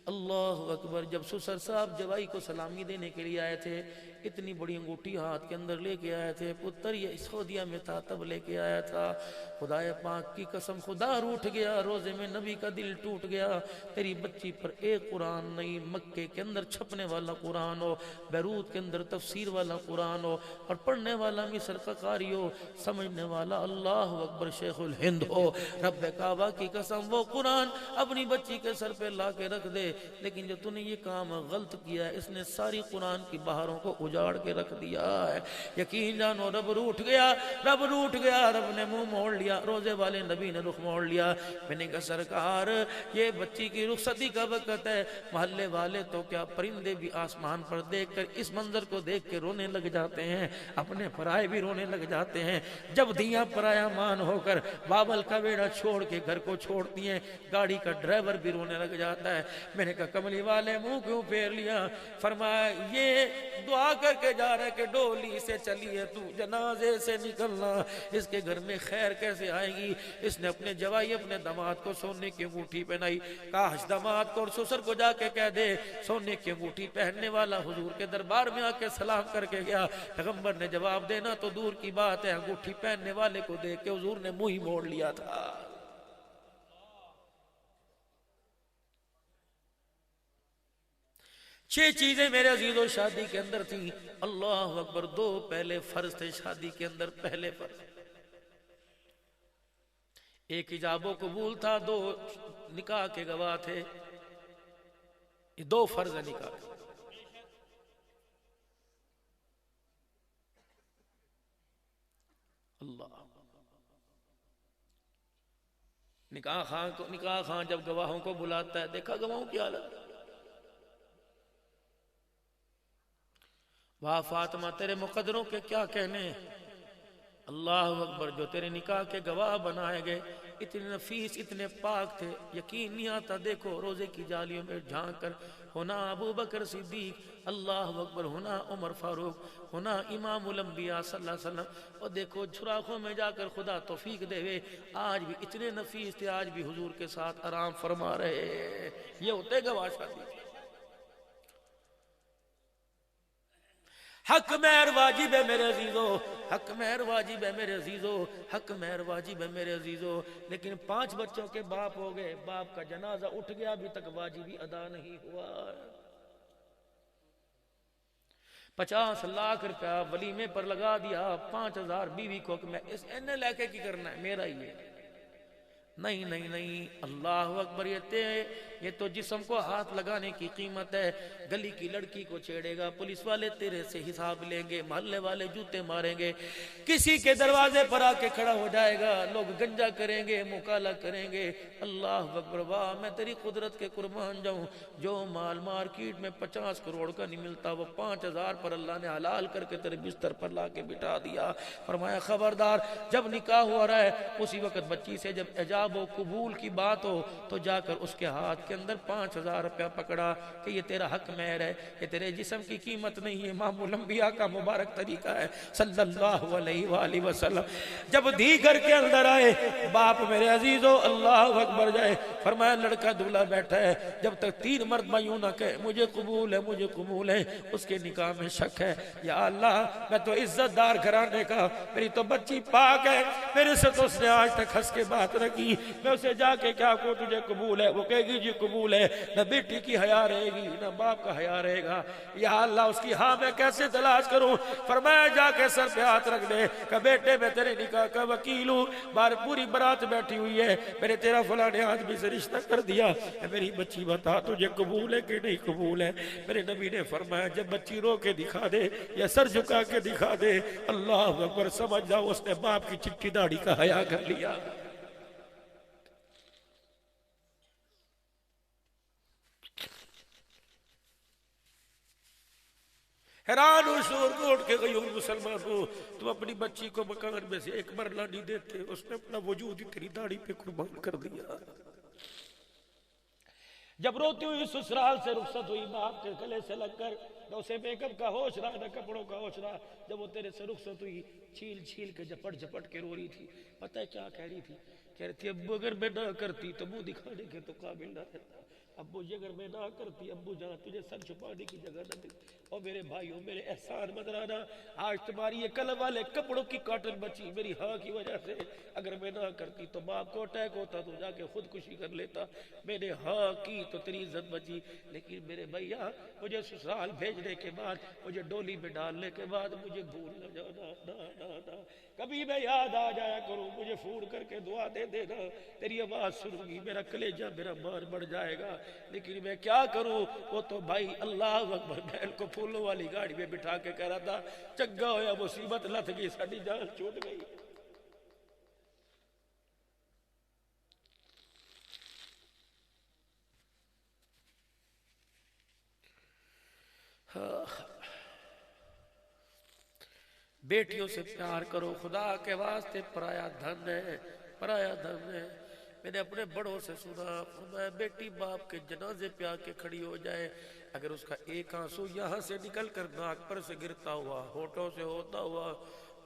A: اللہ اکبر. جب سسر صاحب جوائی کو سلامی دینے کے لیے آئے تھے، اتنی بڑی انگوٹھی ہاتھ کے اندر لے کے آئے تھے. پتر یہ سعودیہ میں تھا تب لے کے آیا تھا. خدا پاک کی قسم خدا روٹھ گیا، روزے میں نبی کا دل ٹوٹ گیا. تیری بچی پر ایک قرآن نہیں، مکے کے اندر چھپنے والا قرآن ہو، بیروت کے اندر تفسیر والا قرآن ہو، اور پڑھنے والا مصر کا قاری ہو، سمجھنے والا اللہ اکبر شیخ الہند ہو. رب کعبہ کی قسم وہ قرآن اپنی بچی کے سر پہ لا کے رکھ دے. لیکن جو تو نے یہ کام غلط کیا ہے اس نے ساری قرآن کی بہاروں کو اجاڑ کے رکھ دیا ہے. یقین جانو رب روٹھ گیا, رب روٹھ گیا, رب نے منہ موڑ لیا, روزے والے نبی نے رخ موڑ لیا. میں نے کہا سرکار یہ بچی کی رخصتی کا وقت ہے. محلے والے تو کیا پرندے بھی آسمان پر دیکھ کر اس منظر کو دیکھ کے رونے لگ جاتے ہیں, اپنے پرائے بھی رونے لگ جاتے ہیں. جب دیاں پرایا مان ہو کر بابل کا بیڑا چھوڑ کے گھر کو چھوڑتی ہیں, گاڑی کا ڈرائیور بھی رونے لگ جاتا ہے. میں نے کہا کملی والے منہ کیوں پھیر لیا؟ فرمایا یہ دعا کر کے جا رہا ہے کہ ڈولی سے چلی ہے تو جنازے سے نکلنا, اس کے گھر میں خیر کیسے آئے گی؟ اس نے اپنے جوائی اپنے داماد کو سونے کی انگوٹھی پہنائی. کاش داماد کو اور سسر کو جا کے کہہ دے سونے کی انگوٹھی پہننے والا حضور کے دربار میں آ کے سلام کر کے گیا. پیغمبر نے جواب دینا تو دور کی بات ہے, انگوٹھی پہننے والے کو دیکھ کے حضور نے منہ ہی موڑ لیا تھا. چھ چیزیں میرے عزیزو شادی کے اندر تھیں. اللہ اکبر. دو پہلے فرض تھے شادی کے اندر, پہلے فرض ایک ایجاب و قبول تھا, دو نکاح کے گواہ تھے. یہ دو فرض نکاح. اللہ نکاح خان جب گواہوں کو بلاتا ہے, دیکھا گواہوں کی حالت. واہ فاطمہ تیرے مقدروں کے کیا کہنے. اللہ اکبر. جو تیرے نکاح کے گواہ بنائے گئے اتنے نفیس اتنے پاک تھے, یقین نہیں آتا. دیکھو روزے کی جالیوں میں جھانک کر, ہونا ابو بکر صدیق, اللہ اکبر, ہونا عمر فاروق, ہونا امام الانبیاء صلی اللہ علیہ وسلم, اور دیکھو چھراخوں میں جا کر خدا توفیق دے وے آج بھی اتنے نفیس تھے, آج بھی حضور کے ساتھ آرام فرما رہے. یہ ہوتے گواہ شادی. حق مہر واجب ہے میرے عزیزو, حق مہر واجب ہے میرے عزیزو, حق مہر واجب ہے میرے عزیزو. لیکن 5 بچوں کے باپ ہو گئے, باپ کا جنازہ اٹھ گیا, ابھی تک واجبی ادا نہیں ہوا. 50 لاکھ روپیہ ولیمے پر لگا دیا, 5000 بیوی کو کہ میں اس انہیں لے کے کی کرنا ہے, میرا ہی ہے. نہیں نہیں نہیں, اللہ اکبر. یہ تو جسم کو ہاتھ لگانے کی قیمت ہے. گلی کی لڑکی کو چھیڑے گا, پولیس والے تیرے سے حساب لیں گے, محلے والے جوتے ماریں گے, کسی کے دروازے پر آ کے کھڑا ہو جائے گا, لوگ گنجا کریں گے, مکالا کریں گے. اللہ اکبر. واہ میں تیری قدرت کے قربان جاؤں. جو مال مارکیٹ میں 50 کروڑ کا نہیں ملتا, وہ 5000 پر اللہ نے حلال کر کے تیرے بستر پر لا کے بٹھا دیا. فرمایا خبردار, جب نکاح ہو رہا ہے اسی وقت بچی سے جب ایجاب و قبول کی بات ہو تو جا کر اس کے ہاتھ کے اندر 5000 روپیہ پکڑا کہ یہ تیرا حق مہر ہے, یہ تیرے جسم کی قیمت نہیں ہے. امام الانبیاء کا مبارک طریقہ ہے صلی اللہ علیہ وآلہ وسلم. جب دھی گھر کے اندر آئے, باپ میرے عزیزو اللہ اکبر جائے, فرمایا لڑکا دولہا بیٹھا ہے, جب تک 3 مرتبہ یوں نہ کہے مجھے قبول ہے مجھے قبول ہے, اس کے نکاح میں شک ہے. یا اللہ میں تو عزت دار گھرانے کا, میری تو بچی پاک ہے, میرے سے تو اس نے آج تک ہنس کے بات رکھی, میں اسے جا کے کیا کو تجھے قبول ہے, وہ کہے گی جی قبول ہے. نہ بیٹی کی حیا رہے گی نہ باپ کا حیا رہے گا. یا اللہ اس کی ہاں میں کیسے تلاش کروں؟ فرمایا جا کے سر پہ ہاتھ رکھ دے کہ بیٹے میں تیرے نکاح کا وکیل ہوں, بار پوری برات بیٹھی ہوئی ہے, میرے تیرا فلاں آدمی سے رشتہ کر دیا, میری بچی بتا تجھے قبول ہے کہ نہیں قبول ہے. میرے نبی نے فرمایا جب بچی رو کے دکھا دے یا سر جھکا کے دکھا دے, اللہ اکبر, سمجھ جاؤ اس نے باپ کی چٹی داڑھی کا حیا کر لیا. حیران ہو شور کو اٹھ کے گئی مسلمان ہو, تم اپنی بچی کو مکان میں سے ایک مرلہ نہیں دیتے, اس نے اپنا وجود ہی تیری داڑھی پہ قربان کر دیا. جب روتی ہوئی سسرال سے رخصت ہوئی, باپ کے گلے سے لگ کر, نہ اسے میک اپ کا ہوش رہا نہ کپڑوں کا ہوش رہا, جب وہ تیرے سے رخصت ہوئی چھیل چھیل کے جھپٹ جھپٹ کے رو رہی تھی. پتہ ہے کیا کہہ رہی تھی؟ کہہ رہی تھی ابو اگر میں نہ کرتی تو منہ دکھانے کے تو قابل نہ رہتا, ابو جی اگر میں نہ کرتی, ابو جان تجھے سر چھپانے کی جگہ نہ ملتی. اور میرے بھائیوں میرے احسان مدرانا, آج تمہاری یہ کلم والے کپڑوں کی کاٹن بچی میری ہاں کی وجہ سے, اگر میں نہ کرتی تو باپ کو اٹیک ہوتا تو جا کے خودکشی کر لیتا, میں نے ہاں کی تو تیری عزت بچی. لیکن میرے بھیا مجھے سسرال بھیجنے کے بعد, مجھے ڈولی میں ڈالنے کے بعد مجھے بھول نہ جانا, نہ کبھی میں یاد آ جایا کروں, مجھے فون کر کے دعا دے دینا, تیری آواز سنوں گی, میرا کلیجہ میرا مان بڑھ جائے گا. لیکن میں کیا کروں، وہ تو بھائی اللہ اکبر بہن کو پھولوں والی گاڑی میں بٹھا کے کہہ رہا تھا چنگا ہویا مصیبت لت گئی، ساری جان چھوٹ گئی۔ بیٹیوں سے پیار کرو، خدا کے واسطے، پرایا دھن ہے، پرایا دھن ہے۔ میں نے اپنے بڑوں سے سنا، فرمایا بیٹی باپ کے جنازے پہ آ کے کھڑی ہو جائے، اگر اس کا ایک آنسو یہاں سے نکل کر ناک پر سے گرتا ہوا، ہونٹوں سے ہوتا ہوا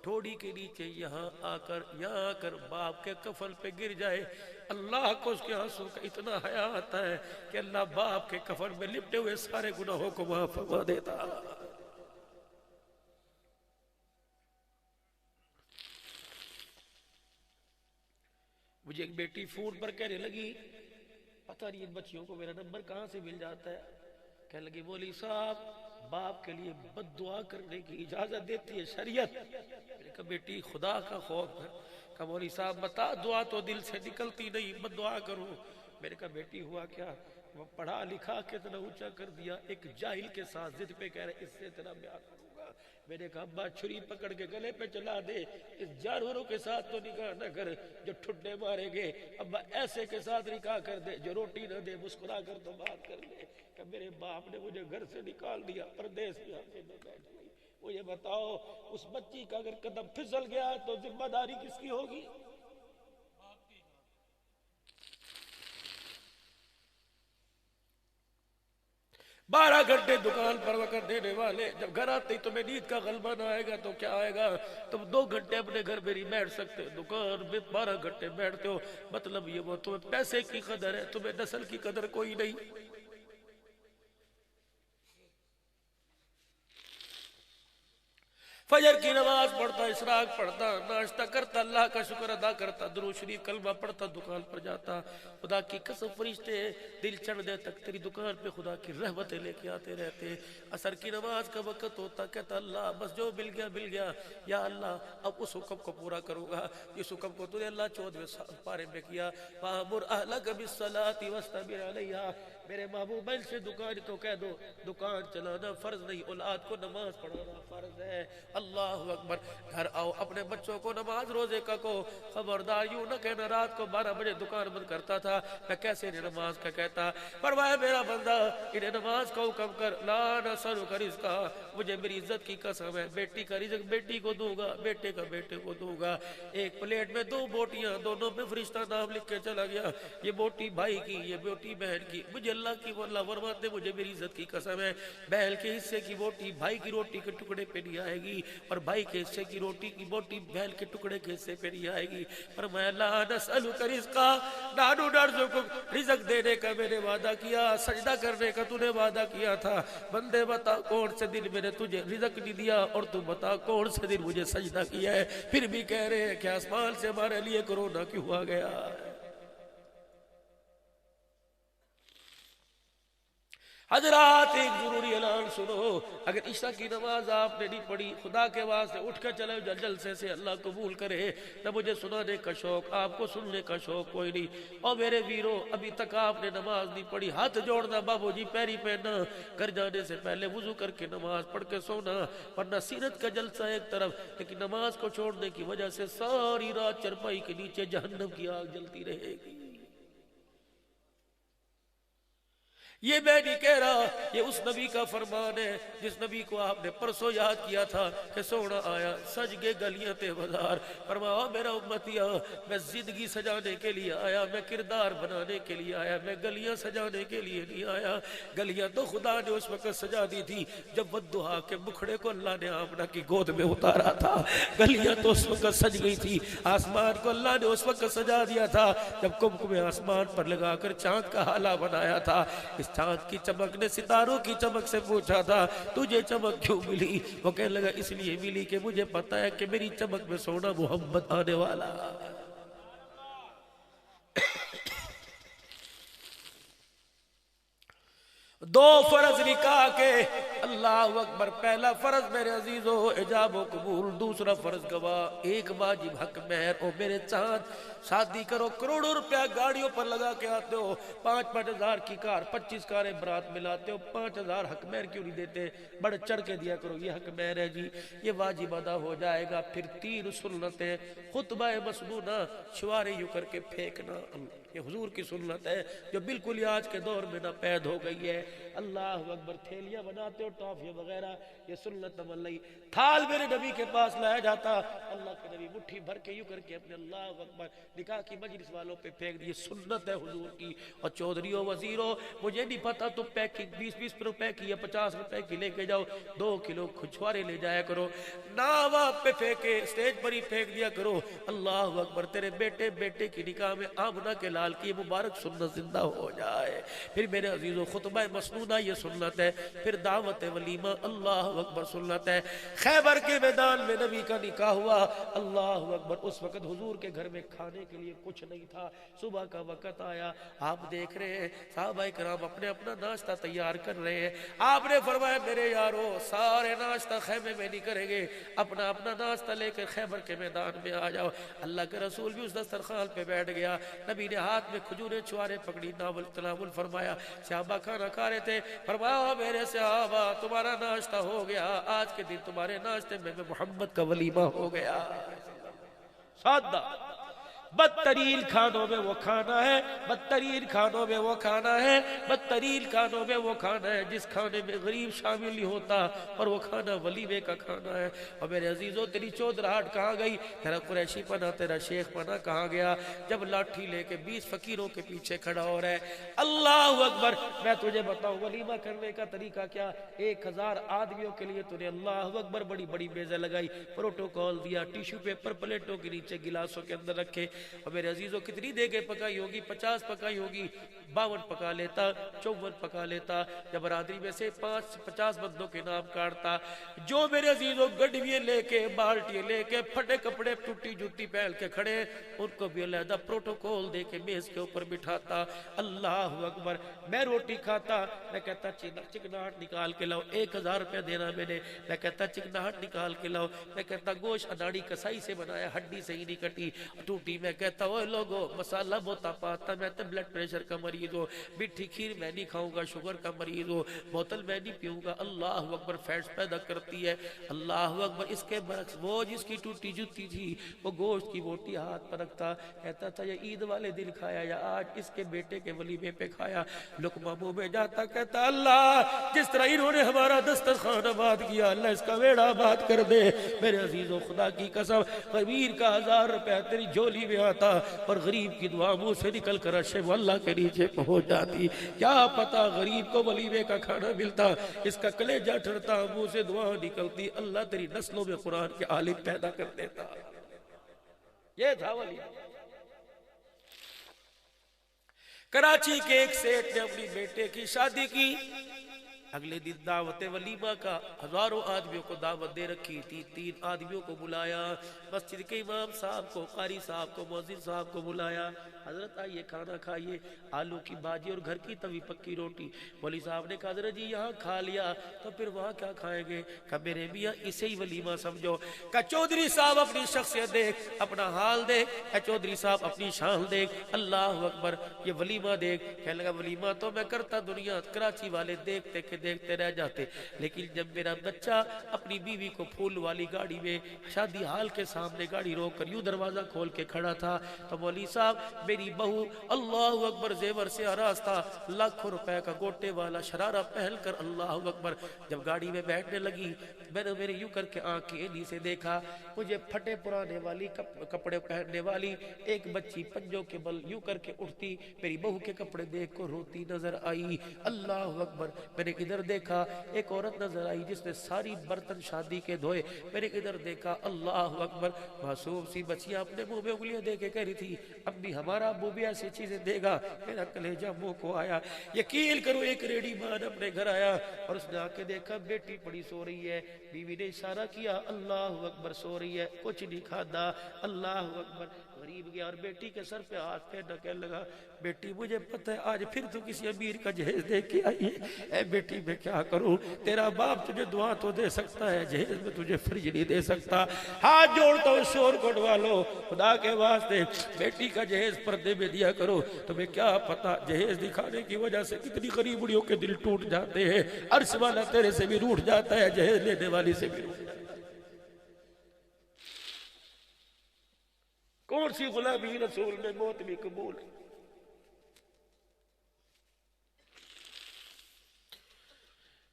A: ٹھوڑی کے نیچے یہاں آ کر باپ کے کفن پہ گر جائے، اللہ کو اس کے آنسو کا اتنا حیا آتا ہے کہ اللہ باپ کے کفن میں لپٹے ہوئے سارے گناہوں کو معاف فرما دیتا۔ مجھے ایک بیٹی فون پر کہنے لگی پتہ نہیں ان بچیوں کو میرا نمبر کہاں سے مل جاتا ہے، کہنے لگی مولوی صاحب باپ کے لیے بد دعا کرنے کی اجازت دیتی ہے شریعت۔ میں نے کہا بیٹی خدا کا خوف ہے، کہا مولوی صاحب بتا دعا تو دل سے نکلتی نہیں، بد دعا کروں۔ میں نے کہا بیٹی ہوا کیا، وہ پڑھا لکھا کتنا اونچا کر دیا، ایک جاہل کے ساتھ ضد پہ کہہ رہے اس سے تیرا بیاہ کروں گا۔ میں نے کہا ابا چھری پکڑ کے گلے پہ چلا دے، اس جانوروں کے ساتھ تو نکاح نہ کر جو ٹھڈے مارے گے، ابا ایسے کے ساتھ نکاح کر دے جو روٹی نہ دے، مسکرا کر تو بات کر لے۔ کہ میرے باپ نے مجھے گھر سے نکال دیا، پردیس میں آ کے میں بیٹھ گئی۔ مجھے بتاؤ اس بچی کا اگر قدم پھسل گیا تو ذمہ داری کس کی ہوگی؟ 12 گھنٹے دکان پر وقت دینے والے جب گھر آتے ہی تمہیں نیند کا غلبہ نہ آئے گا تو کیا آئے گا؟ تم 2 گھنٹے اپنے گھر میں نہیں بیٹھ سکتے، دکان میں 12 گھنٹے بیٹھتے ہو، مطلب یہ وہ تمہیں پیسے کی قدر ہے، تمہیں نسل کی قدر کوئی نہیں۔ فجر کی نماز پڑھتا، اشراق پڑھتا، ناشتہ کرتا، اللہ کا شکر ادا کرتا، درود شریف کلمہ پڑھتا، دکان پر جاتا، خدا کی قسم فرشتے دل چڑھنے تک تیری دکان پہ خدا کی رحمتیں لے کے آتے رہتے۔ عصر کی نماز کا وقت ہوتا، کہتا اللہ بس جو مل گیا مل گیا، یا اللہ اب اس حکم کو پورا کروں گا جس حکم کو تو نے اللہ 14ویں پارے میں کیا، وَأَمُرْ أَهْلَكَ بِالصَّلَاةِ وَاسْتَبِرْ عَلَيْهَا۔ میرے محبوب سے دکان تو کہہ دو دکان چلانا فرض نہیں، اولاد کو نماز پڑھانا فرض ہے۔ اللہ اکبر۔ گھر آؤ اپنے بچوں کو نماز روزے کا کو خبردار یوں نہ کہنا رات کو 12 بجے دکان بند کرتا تھا، میں کیسے انہیں نماز کا کہتا؟ فرمایا میرا بندہ انہیں نماز کا حکم کر، لا نسألک رزقا، مجھے میری عزت کی قسم ہے بیٹی کا رزق بیٹی کو دوں گا، بیٹے کا بیٹے کو دوں گا۔ ایک پلیٹ میں 2 بوٹیاں، دونوں میں فرشتہ نام لکھ کے چلا گیا، یہ بوٹی بھائی کی، یہ بوٹی بہن کی، مجھے اللہ کی اللہ فرماتے مجھے میری عزت کی قسم ہے بہن کے حصے کی بوٹی بھائی کی روٹی کے ٹکڑے پہ نہیں آئے گی، اور بھائی کے حصے کی روٹی کی بوٹی بہن کے ٹکڑے کے حصے پہ نہیں آئے گی۔ فرمایا لا نسألک رزقا، نحن نرزقک، رزق دینے کا میں نے وعدہ کیا، سجدہ کرنے کا تو نے وعدہ کیا تھا، بندے بتا کون سے دن میں نے تجھے رزق نہیں دیا، اور تو بتا کون سے دن مجھے سجدہ کیا ہے، پھر بھی کہہ رہے ہیں کہ آسمان سے ہمارے لیے کرونا کیوں آ گیا۔ حضرات ایک ضروری اعلان سنو، اگر عشاء کی نماز آپ نے نہیں پڑھی، خدا کے واسطے اٹھ کر چلے جلسے سے اللہ قبول کرے، نہ مجھے سنانے کا شوق، آپ کو سننے کا شوق کوئی نہیں۔ اور میرے ویرو ابھی تک آپ نے نماز نہیں پڑھی، ہاتھ جوڑنا بابو جی پیری پہننا، گھر جانے سے پہلے وضو کر کے نماز پڑھ کے سونا، ورنہ سیرت کا جلسہ ایک طرف، لیکن نماز کو چھوڑنے کی وجہ سے ساری رات چرپائی کے نیچے جہنم کی آگ جلتی رہے گی۔ یہ میں نہیں کہہ رہا، یہ اس نبی کا فرمان ہے جس نبی کو آپ نے پرسوں یاد کیا تھا کہ سونا آیا سج گے گلیاں تے بازار، فرمایا میرا امتیا میں زندگی سجانے کے لیے آیا، میں کردار بنانے کے لیے آیا، میں گلیاں سجانے کے لیے نہیں آیا۔ گلیاں تو خدا نے اس وقت سجا دی تھی جب ودھا کے مکھڑے کو اللہ نے آمنہ کی گود میں اتارا تھا، گلیاں تو اس وقت سج گئی تھی، آسمان کو اللہ نے اس وقت سجا دیا تھا جب کمکم آسمان پر لگا کر چاند کا حالہ بنایا تھا۔ اس چاند کی چمک نے ستاروں کی چمک سے پوچھا تھا تجھے چمک کیوں ملی؟ وہ کہنے لگا اس لیے ملی کہ مجھے پتا ہے کہ میری چمک میں سونا محمد آنے والا۔ 2 فرض نکاح کے اللہ اکبر. پہلا فرض میرے عزیزو اجاب و قبول، دوسرا فرض گواہ، ایک واجب حق مہر. او میرے چاند شادی کرو، کروڑوں روپیہ گاڑیوں پر لگا کے آتے ہو، 5-5 ہزار کی کار، 25 کاریں برات ملاتے ہو، 5,000 حق مہر کیوں نہیں دیتے؟ بڑھ چڑھ کے دیا کرو، یہ حق مہر ہے جی، یہ واجب ادا ہو جائے گا. پھر 3 سنتیں، خطبہ مسنونہ شوارے یوں کر کے پھینکنا، یہ حضور کی سنت ہے جو بالکل آج کے دور میں ناپید ہو گئی ہے. اللہ اکبر. تھیلیاں بناتے ہو ٹافیاں وغیرہ، یہ سنت عمل نہیں. تھال میرے نبی کے پاس لایا جاتا، اللہ کے نبی مٹھی بھر کے یوں کر کے اپنے اللہ اکبر نکاح کی مجلس والوں پہ پھینک دیے، سنت ہے حضور کی. اور چودھریوں وزیروں مجھے نہیں پتا تو پیکنگ 20-20 روپے کی یا 50 روپے کی لے کے جاؤ، 2 کلو کھچوارے لے جایا کرو، نہ وہاں پہ پھینکے اسٹیج پر ہی پھینک دیا کرو. اللہ اکبر. تیرے بیٹے کی نکاح میں آمنہ کے لال کی مبارک سنت زندہ ہو جائے. پھر میرے عزیزو خطبہ مسنونہ یہ سنت ہے. پھر دعوت ولیمہ، اللہ اکبر سنت ہے. خیبر کے میدان میں نبی کا نکاح ہوا، اللہ اکبر. اس وقت حضور کے گھر میں کھانے کے لیے کچھ نہیں تھا. صبح کا وقت آیا، آپ دیکھ رہے ہیں صحابہ کرام اپنے اپنا ناشتہ تیار کر رہے ہیں. آپ نے فرمایا میرے یارو سارے ناشتہ خیمے میں نہیں کریں گے، اپنا اپنا ناشتہ لے کر خیبر کے میدان میں آ جاؤ. اللہ کے رسول بھی اس دسترخوان پہ بیٹھ گیا. نبی نے ہاتھ میں کھجوریں چوارے پکڑی، ناول تناول فرمایا. صحابہ کھانا کھا رہے تھے، فرمایا میرے صحابہ تمہارا ناشتہ ہو گیا، آج کے دن تمہارے ناشتے میں محمد کا ولیمہ ہو گیا. سادہ بدترین کھانوں میں وہ کھانا ہے، بدترین کھانوں میں وہ کھانا ہے، بدترین کھانوں میں وہ کھانا ہے جس کھانے میں غریب شامل نہیں ہوتا، اور وہ کھانا ولیمے کا کھانا ہے. اور میرے عزیزو تیری چودراہٹ کہاں گئی؟ تیرا قریشی پنا، تیرا شیخ پنا کہاں گیا؟ جب لاٹھی لے کے 20 فقیروں کے پیچھے کھڑا ہو رہا ہے. اللہ اکبر. میں تجھے بتاؤں ولیمہ کرنے کا طریقہ کیا؟ 1000 آدمیوں کے لیے تو نے اللہ اکبر بڑی بڑی میزیں لگائی، پروٹوکول دیا، ٹیشو پیپر پلیٹوں کے نیچے گلاسوں کے اندر رکھے. اور میرے عزیزوں کتنی دیگیں پکائی ہوگی؟ 50 پکائی ہوگی، 52 پکا لیتا، 54 پکا لیتا. جب برادری میں سے 50 بندوں کے نام کاٹتا، جو میرے عزیزوں گڈویے لے کے، بالٹیاں لے کے، پھٹے کپڑے ٹوٹی جوتی پہن کے کھڑے، ان کو بھی علیحدہ پروٹوکول دے کے میز کے اوپر بٹھاتا. اللہ اکبر. میں روٹی کھاتا، میں کہتا چکناہٹ نکال کے لاؤ، 1000 روپے دینا میں نے. میں کہتا چکناہٹ نکال کے لاؤ. میں کہتا گوشت اناڑی کسائی سے بنایا، ہڈی سے ہی نہیں کٹی ٹوٹی. میں کہتا اوے لوگو مسالہ بہت پاتا، میں تو بلڈ پریشر کا مریض ہوں، میٹھی کھیر میں نہیں کھاؤں گا، شوگر کا مریض ہوں، بوتل میں نہیں پیوں گا. اللہ اکبر. فیٹس پیدا کرتی ہے. اللہ اکبر. اس کے برعکس وہ جس کی ٹوٹی جوتی تھی وہ گوشت کی بوٹی ہاتھ پر رکھتا، کہتا تھا یہ عید والے دن کھایا یا آج اس کے بیٹے کے ولیمے پہ کھایا. لقمہ منہ میں جاتا، کہتا اللہ جس طرح انہوں نے ہمارا دسترخوان آباد کیا، اللہ اس کا ویڑا آباد کر دے. میرے عزیزو خدا کی قسم، غریب کا 1000 روپے تیری جولی میں آتا اور غریب کی دعا منہ سے نکل کر عرش اللہ کے نیچے پہنچ جاتی. کیا پتا غریب کو ولیمے کا کھانا ملتا، اس کا کلیجہ ٹھرتا، منہ سے دعا نکلتی، اللہ تیری نسلوں میں قرآن کے عالم پیدا کر دیتا. یہ تھا ولیمہ. کراچی کے ایک سیٹ نے اپنی بیٹے کی شادی کی. اگلے دن دعوت ولیمہ کا، ہزاروں آدمیوں کو دعوت دے رکھی تھی. 3 آدمیوں کو بلایا، مسجد کے امام صاحب کو، قاری صاحب کو، مؤذن صاحب کو بلایا. حضرت آئیے کھانا کھائیے. آلو کی بھاجی اور گھر کی توی پکی روٹی. مولوی صاحب نے کہا حضرت جی یہاں کھا لیا تو پھر وہاں کیا کھائیں گے؟ کہا میرے میاں اسے ہی ولیمہ سمجھو. کہا چودھری صاحب اپنی شخصیت دیکھ، اپنا حال دیکھ. کہا چودھری صاحب اپنی شان دیکھ. اللہ اکبر. یہ ولیمہ دیکھ. کہنے لگا ولیمہ تو میں کرتا، دنیا کراچی والے دیکھتے کہ دیکھتے رہ جاتے، لیکن جب میرا بچہ اپنی بیوی کو پھول والی گاڑی میں شادی حال کے سامنے گاڑی روک کر یوں دروازہ کھول کے کھڑا تھا تو مولوی صاحب میری بہو اللہ اکبر زیور سے آراز تھا، لاکھوں روپے کا گوٹے والا شرارہ پہن کر اللہ اکبر جب گاڑی میں بیٹھنے لگی، میں نے میرے یوں کر کے آنکھیں انہی سے دیکھا. مجھے پھٹے پرانے والی کپڑے پہننے والی ایک بچی پنجوں کے بل یوں کر کے اٹھتی میری بہو کے کپڑے دیکھ کو روتی نظر آئی. اللہ اکبر. میں نے ادھر دیکھا ایک عورت نظر آئی جس نے ساری برتن شادی کے دھوئے. میں نے ادھر دیکھا اللہ اکبر معصوم سی بچیاں اپنے منہ میں انگلیاں دے کے کہہ رہی تھی امی ہمارا ابو بھی ایسی چیزیں دے گا. میرا کلیجہ منہ کو آیا. یقین کرو ایک ریڈی مان اپنے گھر آیا اور اس نے آ کے دیکھا بیٹی پڑی سو رہی ہے. بیوی نے اشارہ کیا اللہ اکبر سو رہی ہے، کچھ نہیں کھادا. اللہ اکبر. غریب گیا اور بیٹی کے سر پہ ہاتھ پھیرنا، کہنے لگا بیٹی مجھے پتہ ہے آج پھر تو کسی امیر کا جہیز دے کے آئی ہے، اے بیٹی میں کیا کروں، تیرا باپ تجھے دعا تو دے سکتا ہے، جہیز میں تجھے فریج نہیں دے سکتا، ہاتھ جوڑتا ہوں شور کو ڈوا لو، خدا کے واسطے بیٹی کا جہیز پردے میں دیا کرو۔ تمہیں کیا پتا جہیز دکھانے کی وجہ سے کتنی غریبڑیوں کے دل ٹوٹ جاتے ہیں، عرش والا تیرے سے بھی روٹھ جاتا ہے، جہیز لینے والی سے بھی روٹھ جاتا ہے۔ کون سی غلامی رسول میں موت بھی قبول ہے۔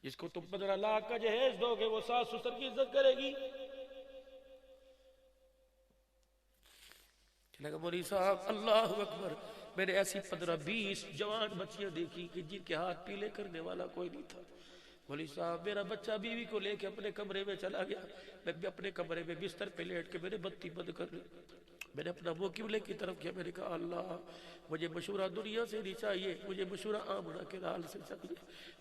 A: جس کو تم 15 لاکھ کا جہیز دو گے وہ ساس سسر کی عزت کرے گی؟ لگا مولوی صاحب اللہ اکبر، میں نے ایسی 15-20 جوان بچیاں دیکھی کہ جن کے ہاتھ پیلے کرنے والا کوئی نہیں تھا۔ مولوی صاحب میرا بچہ بیوی کو لے کے اپنے کمرے میں چلا گیا، میں بھی اپنے کمرے میں بستر پہ لیٹ کے میں نے بتی بند کر لی، میں نے اپنا منہ قبلے کی طرف کیا، میں نے کہا اللہ مجھے مشورہ دنیا سے نہیں چاہیے، مجھے مشورہ آمنہ کے لال سے چاہیے،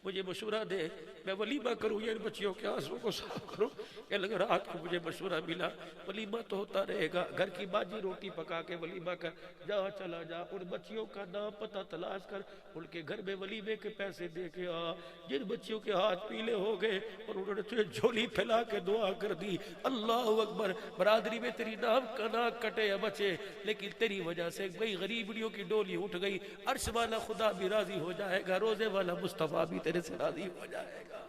A: مجھے مشورہ دے میں ولیمہ کروں یا ان بچیوں کے آنسوں کو صاف کروں۔ کہ لگا رات کو مجھے مشورہ ملا ولیمہ تو ہوتا رہے گا، گھر کی باجی روٹی پکا کے ولیمہ کر، جا چلا جا ان بچیوں کا نام پتہ تلاش کر، ان کے گھر میں ولیمے کے پیسے دے کے آ، جن بچیوں کے ہاتھ پیلے ہو گئے اور انہوں نے تجھے جھولی پھیلا کے دعا کر دی۔ اللہ اکبر، برادری میں تیری نام کا ناک کٹے یا بچے لیکن تیری وجہ سے بھئی غریبڑیوں کی ڈولی اٹھ گئی، عرش والا خدا بھی راضی ہو جائے گا، روزے والا مصطفیٰ بھی تیرے سے راضی ہو جائے گا۔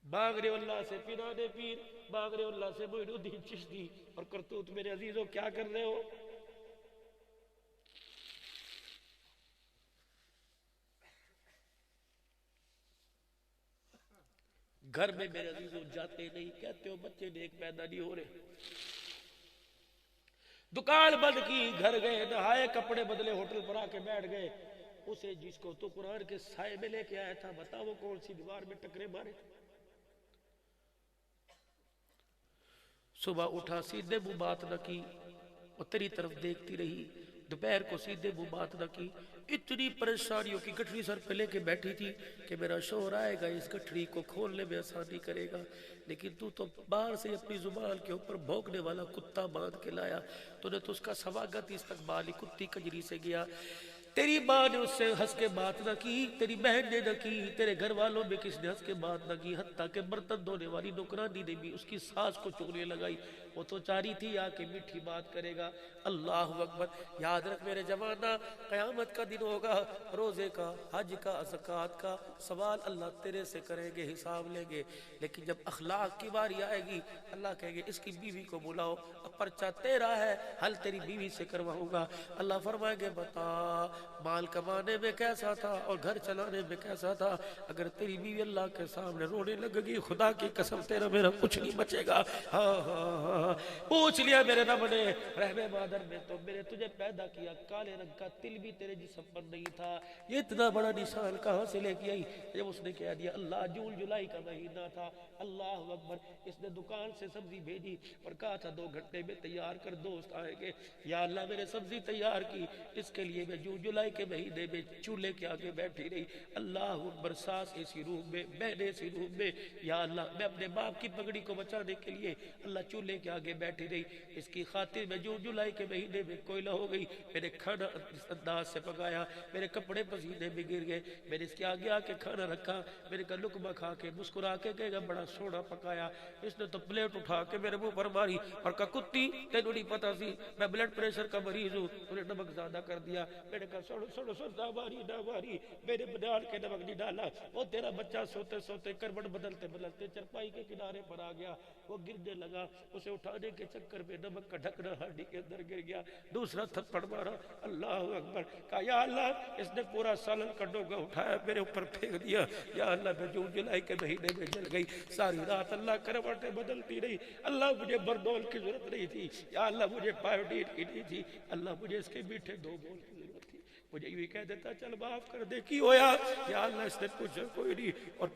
A: مانگ رہے اللہ سے پیرانے پیر، مانگ رہے اللہ سے معین الدین چشتی، اور کرتوت میرے عزیزوں کیا کر رہے ہو؟ گھر میں میرے عزیزوں جاتے نہیں، کہتے ہو بچے نیک پیدا نہیں ہو رہے، دکان بند کی، گھر گئے، نہائے، کپڑے بدلے، ہوٹل پر آ کے بیٹھ گئے، اسے جس کو تو قرآن کے سائے میں لے کے آیا تھا بتا وہ کون سی دیوار میں ٹکرے مارے؟ صبح اٹھا سیدھے منہ بات نہ کی، اور تیری طرف دیکھتی رہی، دوپہر کو سیدھے منہ بات نہ کی، اتنی پریشانیوں کی گٹھڑی سر پہ لے کے بیٹھی تھی کہ میرا شوہر آئے گا اس گٹھڑی کو کھولنے میں آسانی کرے گا، لیکن تو باہر سے اپنی زبان کے اوپر بھونکنے والا کتا باندھ کے لایا، تو نے تو اس کا سواگت استقبالی کتی کجری سے گیا، تیری ماں نے اس سے ہنس کے بات نہ کی، تیری بہن نے نہ کی، تیرے گھر والوں میں کس نے ہنس کے بات نہ کی، حتیٰ کہ برتن دھونے والی نوکرانی نے بھی اس کی ساس کو چغلیاں لگائی، وہ تو چاہ رہی تھی آ کے میٹھی بات کرے گا۔ اللہ اکبر، یاد رکھ میرے جوانہ، قیامت کا دن ہوگا، روزے کا، حج کا، زکوٰۃ کا سوال اللہ تیرے سے کریں گے، حساب لیں گے، لیکن جب اخلاق کی باری آئے گی اللہ کہے گے اس کی بیوی کو بلاؤ، اب پرچہ تیرا ہے، حل تیری بیوی سے کرواؤں گا۔ اللہ فرمائیں گے بتا مال کمانے میں کیسا تھا اور گھر چلانے میں کیسا تھا، اگر تیری بیوی اللہ کے سامنے رونے لگ گئی خدا کی قسم تیرا میرا کچھ نہیں بچے گا۔ ہاں ہاں ہاں، پوچھ لیا میرے رب نے، رحم مادر نے تو میرے تجھے پیدا کیا، کالے رنگ کا تل بھی تیرے جسم پر نہیں تھا، یہ اتنا بڑا نشان کہاں سے لے کے آئی؟ جب اس نے کہہ دیا اللہ جون جولائی کا مہینہ تھا، اللہ اکبر، اس نے دکان سے سبزی بھیجی اور کہا تھا 2 گھنٹے میں تیار کر دوست آئیں گے، یا اللہ میرے سبزی تیار کی، اس کے لیے میں جون جولائی کے مہینے میں چولہے کے آگے بیٹھی رہی، اللہ اکبر، ساس ایسی روم میں، بہن ایسی روم میں، یا اللہ میں اپنے باپ کی پگڑی کو بچانے کے لیے اللہ چولہے کے آگے بیٹھی رہی، اس کی خاطر میں جون جولائی کے مہینے میں کوئلہ ہو گئی، میں نے کھانا اس انداز سے پکایا، میرے کپڑے پسینے میں گر گئے، میں نے اس کے آگے آ کے کھانا رکھا، میں نے کہا لقمہ کھا کے مسکرا کے کہے گا بڑا سونا پکایا، اس نے تو پلیٹ اٹھا کے میرے منہ پر ماری اور کہا کتی تینوں نہیں پتا سی میں بلڈ پریشر کا مریض ہوں، انہیں نمک زیادہ کر دیا، میں نے کہا سوڑو سوڑو سوڑو نہ ماری، میرے بنیاد کے نمک نہیں ڈالا، وہ تیرا بچہ سوتے سوتے کروٹ بدلتے بدلتے چرپائی کے کنارے پر آ گیا، وہ گرنے لگا، اسے اٹھانے کے چکر میں نمک کا ڈھکنا ہڈی کے اندر گر گیا، دوسرا تھپڑ مارا، اللہ اکبر، کہا یا اللہ اس نے پورا سالن کا ڈوگا اٹھایا میرے اوپر پھینک دیا، یا اللہ میں جون جولائی کے مہینے میں جل گئی، ساری رات اللہ کروٹیں بدلتی رہی، اللہ مجھے بردول کی ضرورت نہیں تھی، یا اللہ مجھے پائیوڈین کی نہیں تھی، اللہ مجھے اس کے میٹھے 2 بول کی ضرورت تھی، مجھے یوں کہہ دیتا چل معاف کر دے کی ہویا یا اللہ اس نے پوچھا کوئی نہیں. اور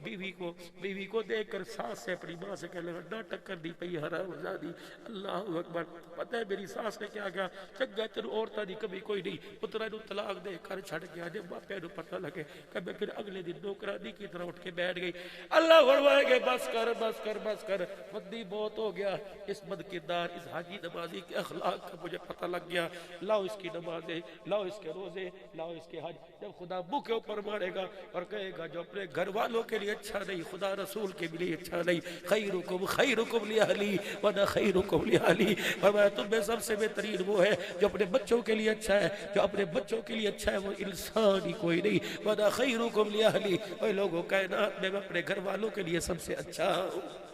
A: بیوی کو دیکھ کر ساس سے اپنی ماں سے کہنے لگا ناٹک کر دی پئی حرام زادی. اللہ اکبر. پتہ ہے میری ساس نے کیا کیا چنگا تینوں عورتاں دی کبھی کوئی نہیں پترا نو طلاق دے کر چھڑ گیا جب باپے نو پتہ لگے کہ میں پھر اگلے دن نوکرانی کی طرح اٹھ کے بیٹھ گئی. اللہ فرمائے گے بس کر بس کر بس کر بدی بہت ہو گیا. اس بد کردار اس حاجی نمازی کے اخلاق کا مجھے پتہ لگ گیا. لاؤ اس کی نمازیں لاؤ اس کے روزے لاؤ اس کے حج. جب خدا منہ کے اوپر مارے گا اور کہے گا جو اپنے گھر والوں کے لیے اچھا نہیں خدا رسول کے لیے اچھا نہیں خیرکم لأہلی وانا خیرکم لأہلی. فرمایا تم میں سب سے بہترین وہ ہے جو اپنے بچوں کے لیے اچھا ہے. جو اپنے بچوں کے لیے اچھا ہے وہ انسان ہی کوئی نہیں. وانا خیرکم لأہلی. اے لوگوں کائنات میں اپنے گھر والوں کے لیے سب سے اچھا ہوں.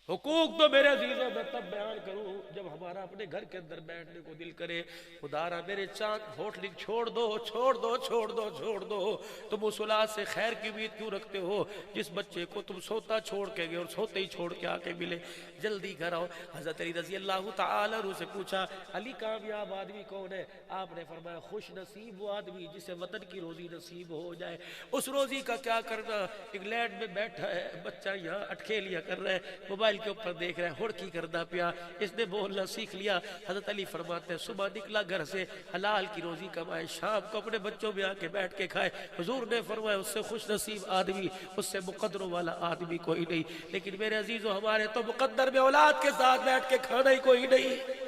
A: حقوق تو میرے عزیزوں میں تب بیان کروں جب ہمارا اپنے گھر کے اندر بیٹھنے کو دل کرے. خدارا میرے چاند ہوٹل چھوڑ دو چھوڑ دو چھوڑ دو چھوڑ دو. تم اس اولاد سے خیر کی امید کیوں رکھتے ہو جس بچے کو تم سوتا چھوڑ کے گئے اور سوتے ہی چھوڑ کے آ کے ملے. جلدی گھر آؤ. حضرت علی رضی اللہ تعالی عنہ سے پوچھا علی کامیاب آدمی کون ہے؟ آپ نے فرمایا خوش نصیب وہ آدمی جسے وطن کی روزی نصیب ہو جائے. اس روزی کا کیا کرنا؟ انگلینڈ میں بیٹھا ہے بچہ یہاں اٹکھیلیاں کر رہا ہے موبائل کے اوپر دیکھ رہا ہے ہڑکی کردا پیا اس نے بولنا سیکھ لیا. حضرت علی فرماتے ہیں صبح نکلا گھر سے حلال کی روزی کمائے شام کو اپنے بچوں میں آ کے بیٹھ کے کھائے. حضور نے فرمایا اس سے خوش نصیب آدمی اس سے مقدروں والا آدمی کوئی نہیں. لیکن میرے عزیزو ہمارے تو مقدر میں اولاد کے ساتھ بیٹھ کے کھانا ہی کوئی نہیں.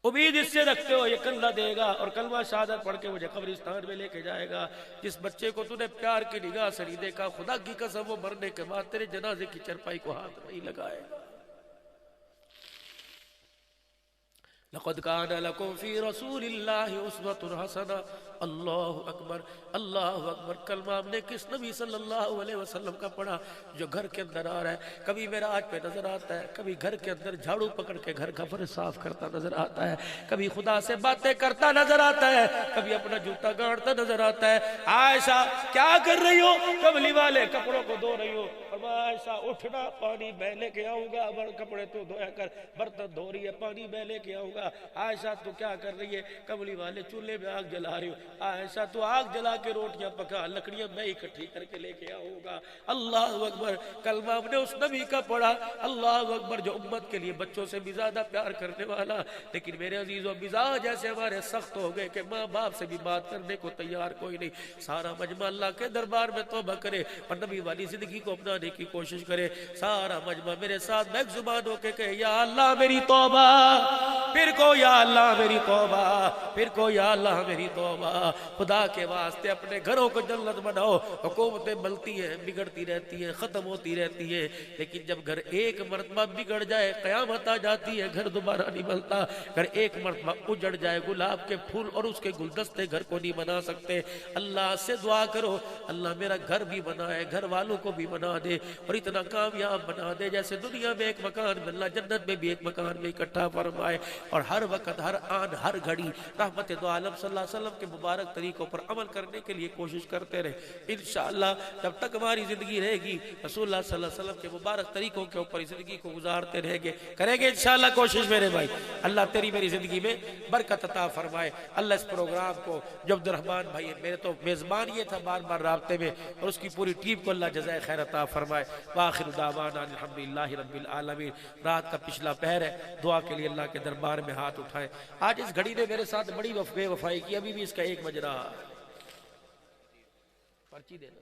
A: امید اس سے رکھتے ہو یہ کلمہ دے گا اور کلمہ شہادت پڑھ کے مجھے قبرستان میں لے کے جائے گا. جس بچے کو تو نے پیار کی نگاہ سے نہیں دیکھا خدا کی قسم وہ مرنے کے بعد تیرے جنازے کی چرپائی کو ہاتھ نہیں لگائے گا. لقد كان لكم في رسول الله اسوة حسنة. اللہ اکبر اللہ اکبر. کلمہ ہم نے کس نبی صلی اللہ علیہ وسلم کا پڑھا جو گھر کے اندر آ رہا ہے کبھی معراج پہ نظر آتا ہے کبھی گھر کے اندر جھاڑو پکڑ کے گھر کا فرش صاف کرتا نظر آتا ہے کبھی خدا سے باتیں کرتا نظر آتا ہے کبھی اپنا جوتا گاڑتا نظر آتا ہے. عائشہ کیا کر رہی ہو؟ کملی والے کپڑوں کو دھو رہی ہو. اور عائشہ اٹھنا پانی میں لے کے آؤں گا. کپڑے تو دھویا کر برتن دھو رہی ہے پانی میں لے کے آؤں گا. عائشہ تو کیا کر رہی ہے؟ کملی والے چولہے میں آگ جلا رہی ہو. عائشہ تو آگ جلا کے روٹیاں پکا لکڑیاں میں اکٹھی کر کے لے کے آؤں گا. اللہ اکبر. کلمہ ہم نے اس نبی کا پڑھا اللہ اکبر جو امت کے لیے بچوں سے بھی زیادہ پیار کرنے والا. لیکن میرے عزیزوں مزاج ایسے ہمارے سخت ہو گئے کہ ماں باپ سے بھی بات کرنے کو تیار کوئی نہیں. سارا مجمع اللہ کے دربار میں توبہ کرے اور نبی والی زندگی کو اپنانے کی کوشش کرے. سارا مجمع میرے ساتھ بیک زبان ہو کے کہے یا اللہ میری توبہ. پھر کو یا اللہ میری توبہ. پھر کو یا اللہ میری توبہ. خدا کے واسطے اپنے گھروں کو جنت بناؤ. حکومتیں بلتی ہیں بگڑتی رہتی ہیں ختم ہوتی رہتی ہیں لیکن جب گھر ایک مرتبہ بگڑ جائے قیامت آ جاتی ہے گھر دوبارہ نہیں بنتا. گھر ایک مرتبہ اجڑ جائے گلاب کے پھول اور اس کے گلدستے گھر کو نہیں بنا سکتے. اللہ سے دعا کرو اللہ میرا گھر بھی بنائے گھر والوں کو بھی بنا دے اور اتنا کامیاب بنا دے جیسے دنیا میں ایک مکان میں اللہ جنت میں بھی ایک مکان میں اکٹھا فرمائے. اور ہر وقت ہر آن ہر گھڑی رحمت دو عالم صلی اللہ علیہ وسلم کے مبارک طریقوں پر عمل کرنے کے لیے کوشش کرتے رہے. انشاءاللہ جب تک ہماری زندگی رہے گی رسول اللہ صلی اللہ علیہ وسلم کے مبارک طریقوں کے اوپر زندگی کو گزارتے رہیں گے کریں گے انشاءاللہ کوشش میرے بھائی. اللہ تیری میری زندگی میں برکت عطا فرمائے. اللہ اس پروگرام کو جو عبد الرحمن بھائی میرے تو میزبان یہ تھا بار بار رابطے میں اور اس کی پوری ٹیم کو اللہ جزائے خیر عطا فرمائے. وآخر دعوانا الحمدللہ رب العالمین. رات کا پچھلا پہر ہے دعا کے لیے اللہ کے دربار میں ہاتھ اٹھائیں. آج اس گھڑی نے میرے ساتھ بڑی بے وفائی کی ابھی بھی اس کا ایک بج رہا پرچی دینا.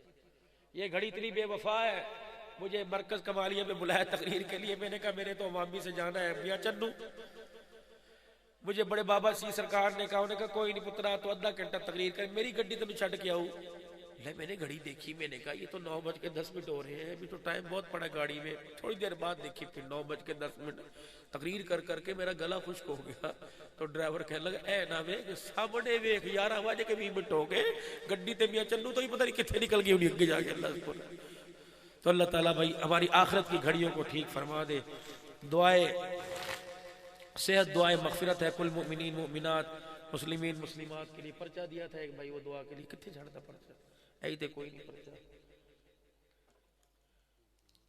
A: یہ گھڑی اتنی بے وفا ہے مجھے مرکز کمالیہ میں بلایا تقریر کے لیے. میں نے کہا میرے تو عوامی سے جانا ہے میاں چنو. مجھے بڑے بابا سی سرکار نے کہا انہوں نے کہا کوئی نہیں پترا تو آدھا گھنٹہ تقریر کر میری گڈی تو میں چھڑ کے آؤں. میں نے گھڑی دیکھی میں نے کہا یہ تو 9:10 ہو رہے ہیں ابھی تو ٹائم بہت پڑا گاڑی میں. تھوڑی دیر بعد دیکھی پھر 9:10 تقریر کر کے میرا گلا خشک ہو گیا. تو ڈرائیور کہنے لگا اے نا ویک سامنے ویک 11:20 ہو گئے گڈی تے میاں چنو تو ہی پتہ نہیں کتنے نکل گئی انہیں اگے جا کے اللہ کو. تو اللہ تعالیٰ بھائی ہماری آخرت کی گھڑیوں کو ٹھیک فرما دے. دعائے صحت دعائے مغفرت ہے کل مؤمنین مؤمنات مسلمین مسلمات کے لیے. پرچہ دیا تھا ایک بھائی وہ دعا کے لیے کتنے چھڑتا پرچہ ایک دے کوئی نہیں پرچہ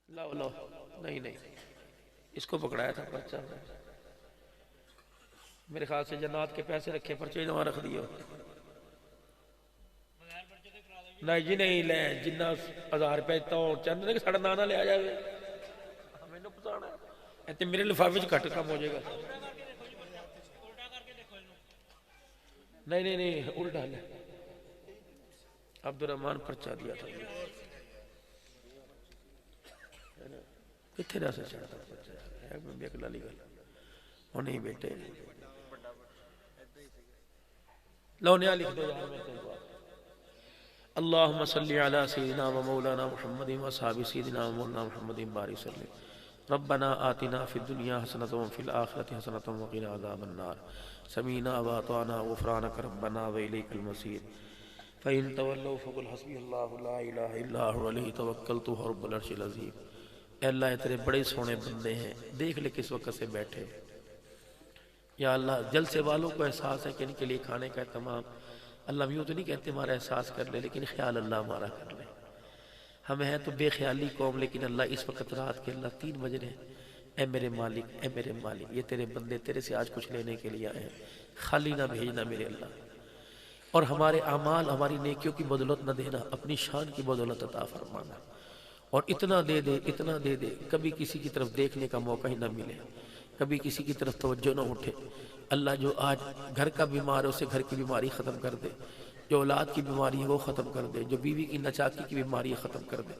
A: لاؤ نہیں اس کو پکڑایا تھا پرچہ، میرے خیال سے جنات کے پیسے رکھے، پرچے جمع رکھ دیے نہیں جی نہیں لے جنہ 1000 روپے تو چند نے کہ ساڑھا نانا لے آ جائے ہمیں نہ پتانا ہے میرے لفافے کٹ کم ہو جائے گا نہیں نہیں الٹا لے عبدالرحمن پرچہ دیا تھا کتنے راسے چڑھتا پرچہ ہے میں اکلا لی گل وہ نہیں بیٹے لو نیا لکھ دو یار میں تو اللہم صلی علی سیدنا و مولانا محمد و صحابی سیدنا و مولانا محمد بارک وسلم ربنا آتنا فی الدنیا حسنۃ و فی الآخرۃ حسنۃ و قنا عذاب النار سمیعنا و اطعنا غفرانک ربنا و الیک المصیر فإن تولوا فقل حسبی اللہ لا الہ الا هو علیہ توکلت وهو رب العرش العظیم۔ اے اللہ تیرے بڑے سونے بندے ہیں، دیکھ لے کس وقت سے بیٹھے، یا اللہ جلسے والوں کو احساس ہے کہ ان کے لیے کھانے کا تمام، اللہ ہم یوں تو نہیں کہتے ہمارا احساس کر لے، لیکن خیال اللہ ہمارا کر لے۔ ہم ہیں تو بے خیالی قوم، لیکن اللہ اس وقت رات کے اللہ 3 بج رہے ہیں، اے میرے مالک اے میرے مالک یہ تیرے بندے تیرے سے آج کچھ لینے کے لیے آئے ہیں، خالی نہ بھیجنا میرے اللہ، اور ہمارے اعمال ہماری نیکیوں کی بدولت نہ دینا، اپنی شان کی بدولت عطا فرمانا، اور اتنا دے دے اتنا دے دے کبھی کسی کی طرف دیکھنے کا موقع ہی نہ ملے، کبھی کسی کی طرف توجہ نہ اٹھے۔ اللہ جو آج گھر کا بیمار ہے اسے گھر کی بیماری ختم کر دے، جو اولاد کی بیماری ہے وہ ختم کر دے، جو بیوی کی نچاکی کی بیماری ہے ختم کر دے،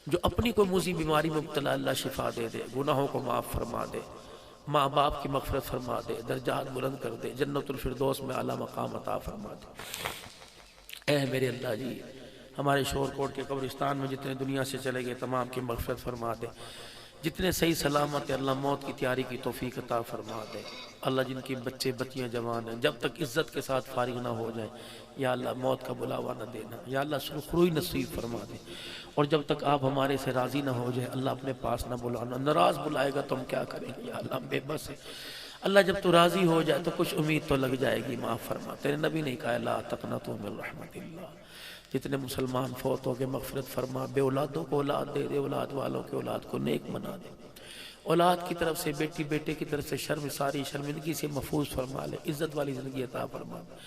A: جو اپنی کوئی موذی بیماری میں مبتلا اللہ شفا دے دے، گناہوں کو معاف فرما دے، ماں باپ کی مغفرت فرما دے، درجات بلند کر دے، جنت الفردوس میں اعلیٰ مقام عطا فرما دے۔ اے میرے اللہ جی ہمارے شور کوٹ کے قبرستان میں جتنے دنیا سے چلے گئے تمام کی مغفرت فرما دے، جتنے صحیح سلامت ہے اللہ موت کی تیاری کی توفیق عطا فرما دے۔ اللہ جن کی بچے بچیاں جوان ہیں جب تک عزت کے ساتھ فارغ نہ ہو جائیں یا اللہ موت کا بلاوا نہ دینا، یا اللہ سرخروئی نصیب فرما دے، اور جب تک آپ ہمارے سے راضی نہ ہو جائے اللہ اپنے پاس نہ بلانا، ناراض بلائے گا تو ہم کیا کریں گے یا اللہ ہم بے بس ہیں۔ اللہ جب تو راضی ہو جائے تو کچھ امید تو لگ جائے گی، معاف فرما۔ تیرے نبی نے کہا لا تقنطوا من رحمت اللہ، جتنے مسلمان فوت ہو گئے مغفرت فرما، بے اولادوں کو اولاد دے دے، اولاد والوں کے اولاد کو نیک بنا دے، اولاد کی طرف سے بیٹی بیٹے کی طرف سے شرم ساری شرمندگی سے محفوظ فرما لے، عزت والی زندگی عطا فرما دے۔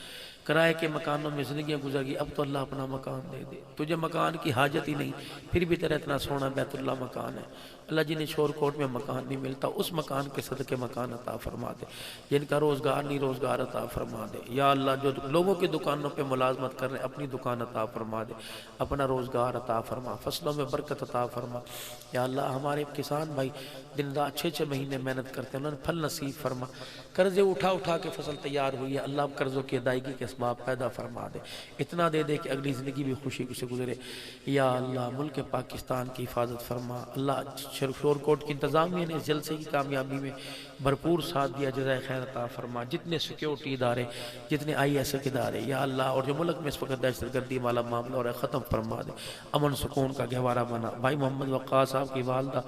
A: کرائے کے مکانوں میں زندگیاں گزر گئی، اب تو اللہ اپنا مکان دے دے، تجھے مکان کی حاجت ہی نہیں، پھر بھی تیرا اتنا سونا بیت اللہ مکان ہے۔ اللہ جنہیں شور کوٹ میں مکان نہیں ملتا اس مکان کے صدقے مکان عطا فرما دے، جن کا روزگار نہیں روزگار عطا فرما دے، یا اللہ جو لوگوں کی دکانوں پہ ملازمت کر رہے ہیں اپنی دکان عطا فرما دے، اپنا روزگار عطا فرما، فصلوں میں برکت عطا فرما۔ یا اللہ ہمارے کسان بھائی دن رات 6 مہینے محنت کرتے ہیں، انہوں نے پھل نصیب فرما، قرضے اٹھا اٹھا کے فصل تیار ہوئی ہے، اللہ اب قرضوں کی ادائیگی کے اسباب پیدا فرما دے، اتنا دے دے کہ اگلی زندگی بھی خوشی سے گزرے۔ یا اللہ ملک پاکستان کی حفاظت فرما، اللہ شور کوٹ کی انتظامیہ نے اس جلسے کی کامیابی میں بھرپور ساتھ دیا، جزائے خیر عطا فرما، جتنے سیکیورٹی ادارے جتنے IS کے ادارے یا اللہ، اور جو ملک میں اس وقت دہشت گردی والا معاملہ اور ختم فرما دے، امن سکون کا گہوارہ بنا۔ بھائی محمد وقاص صاحب کی والدہ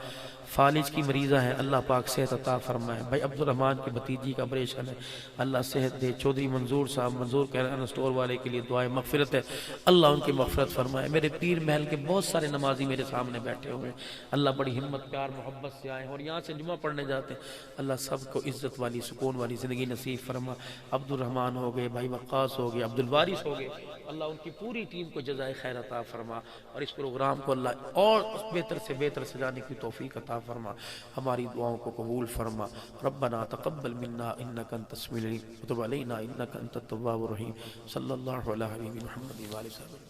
A: فالج کی مریضہ ہے، اللہ پاک صحت عطا فرمائے۔ بھائی عبدالرحمن کی بھتیجی کا آپریشن ہے، اللہ صحت دے۔ چودھری منظور صاحب منظور کہنا سٹور والے کے لیے دعائیں مغفرت ہے، اللہ ان کی مغفرت فرمائے۔ میرے پیر محل کے بہت سارے نمازی میرے سامنے بیٹھے ہوئے ہیں، اللہ بڑی ہمت پیار محبت سے آئے اور یہاں سے جمعہ پڑھنے جاتے ہیں، اللہ سب کو عزت والی سکون والی زندگی نصیب فرما۔ عبدالرحمن ہو گئے، بھائی وقاص ہو گئے، عبدالوارث ہو گئے، اللہ ان کی پوری ٹیم کو جزائے خیر عطا فرما، اور اس پروگرام کو اللہ اور بہتر سے بہتر سجانے کی توفیق عطا فرما، ہماری دعاؤں کو قبول فرما۔ ربنا تقبل منا انک انت السمیع العلیم وتب علینا انک انت التواب الرحیم۔ صلی اللہ علیہ محمد وآلہ وسلم۔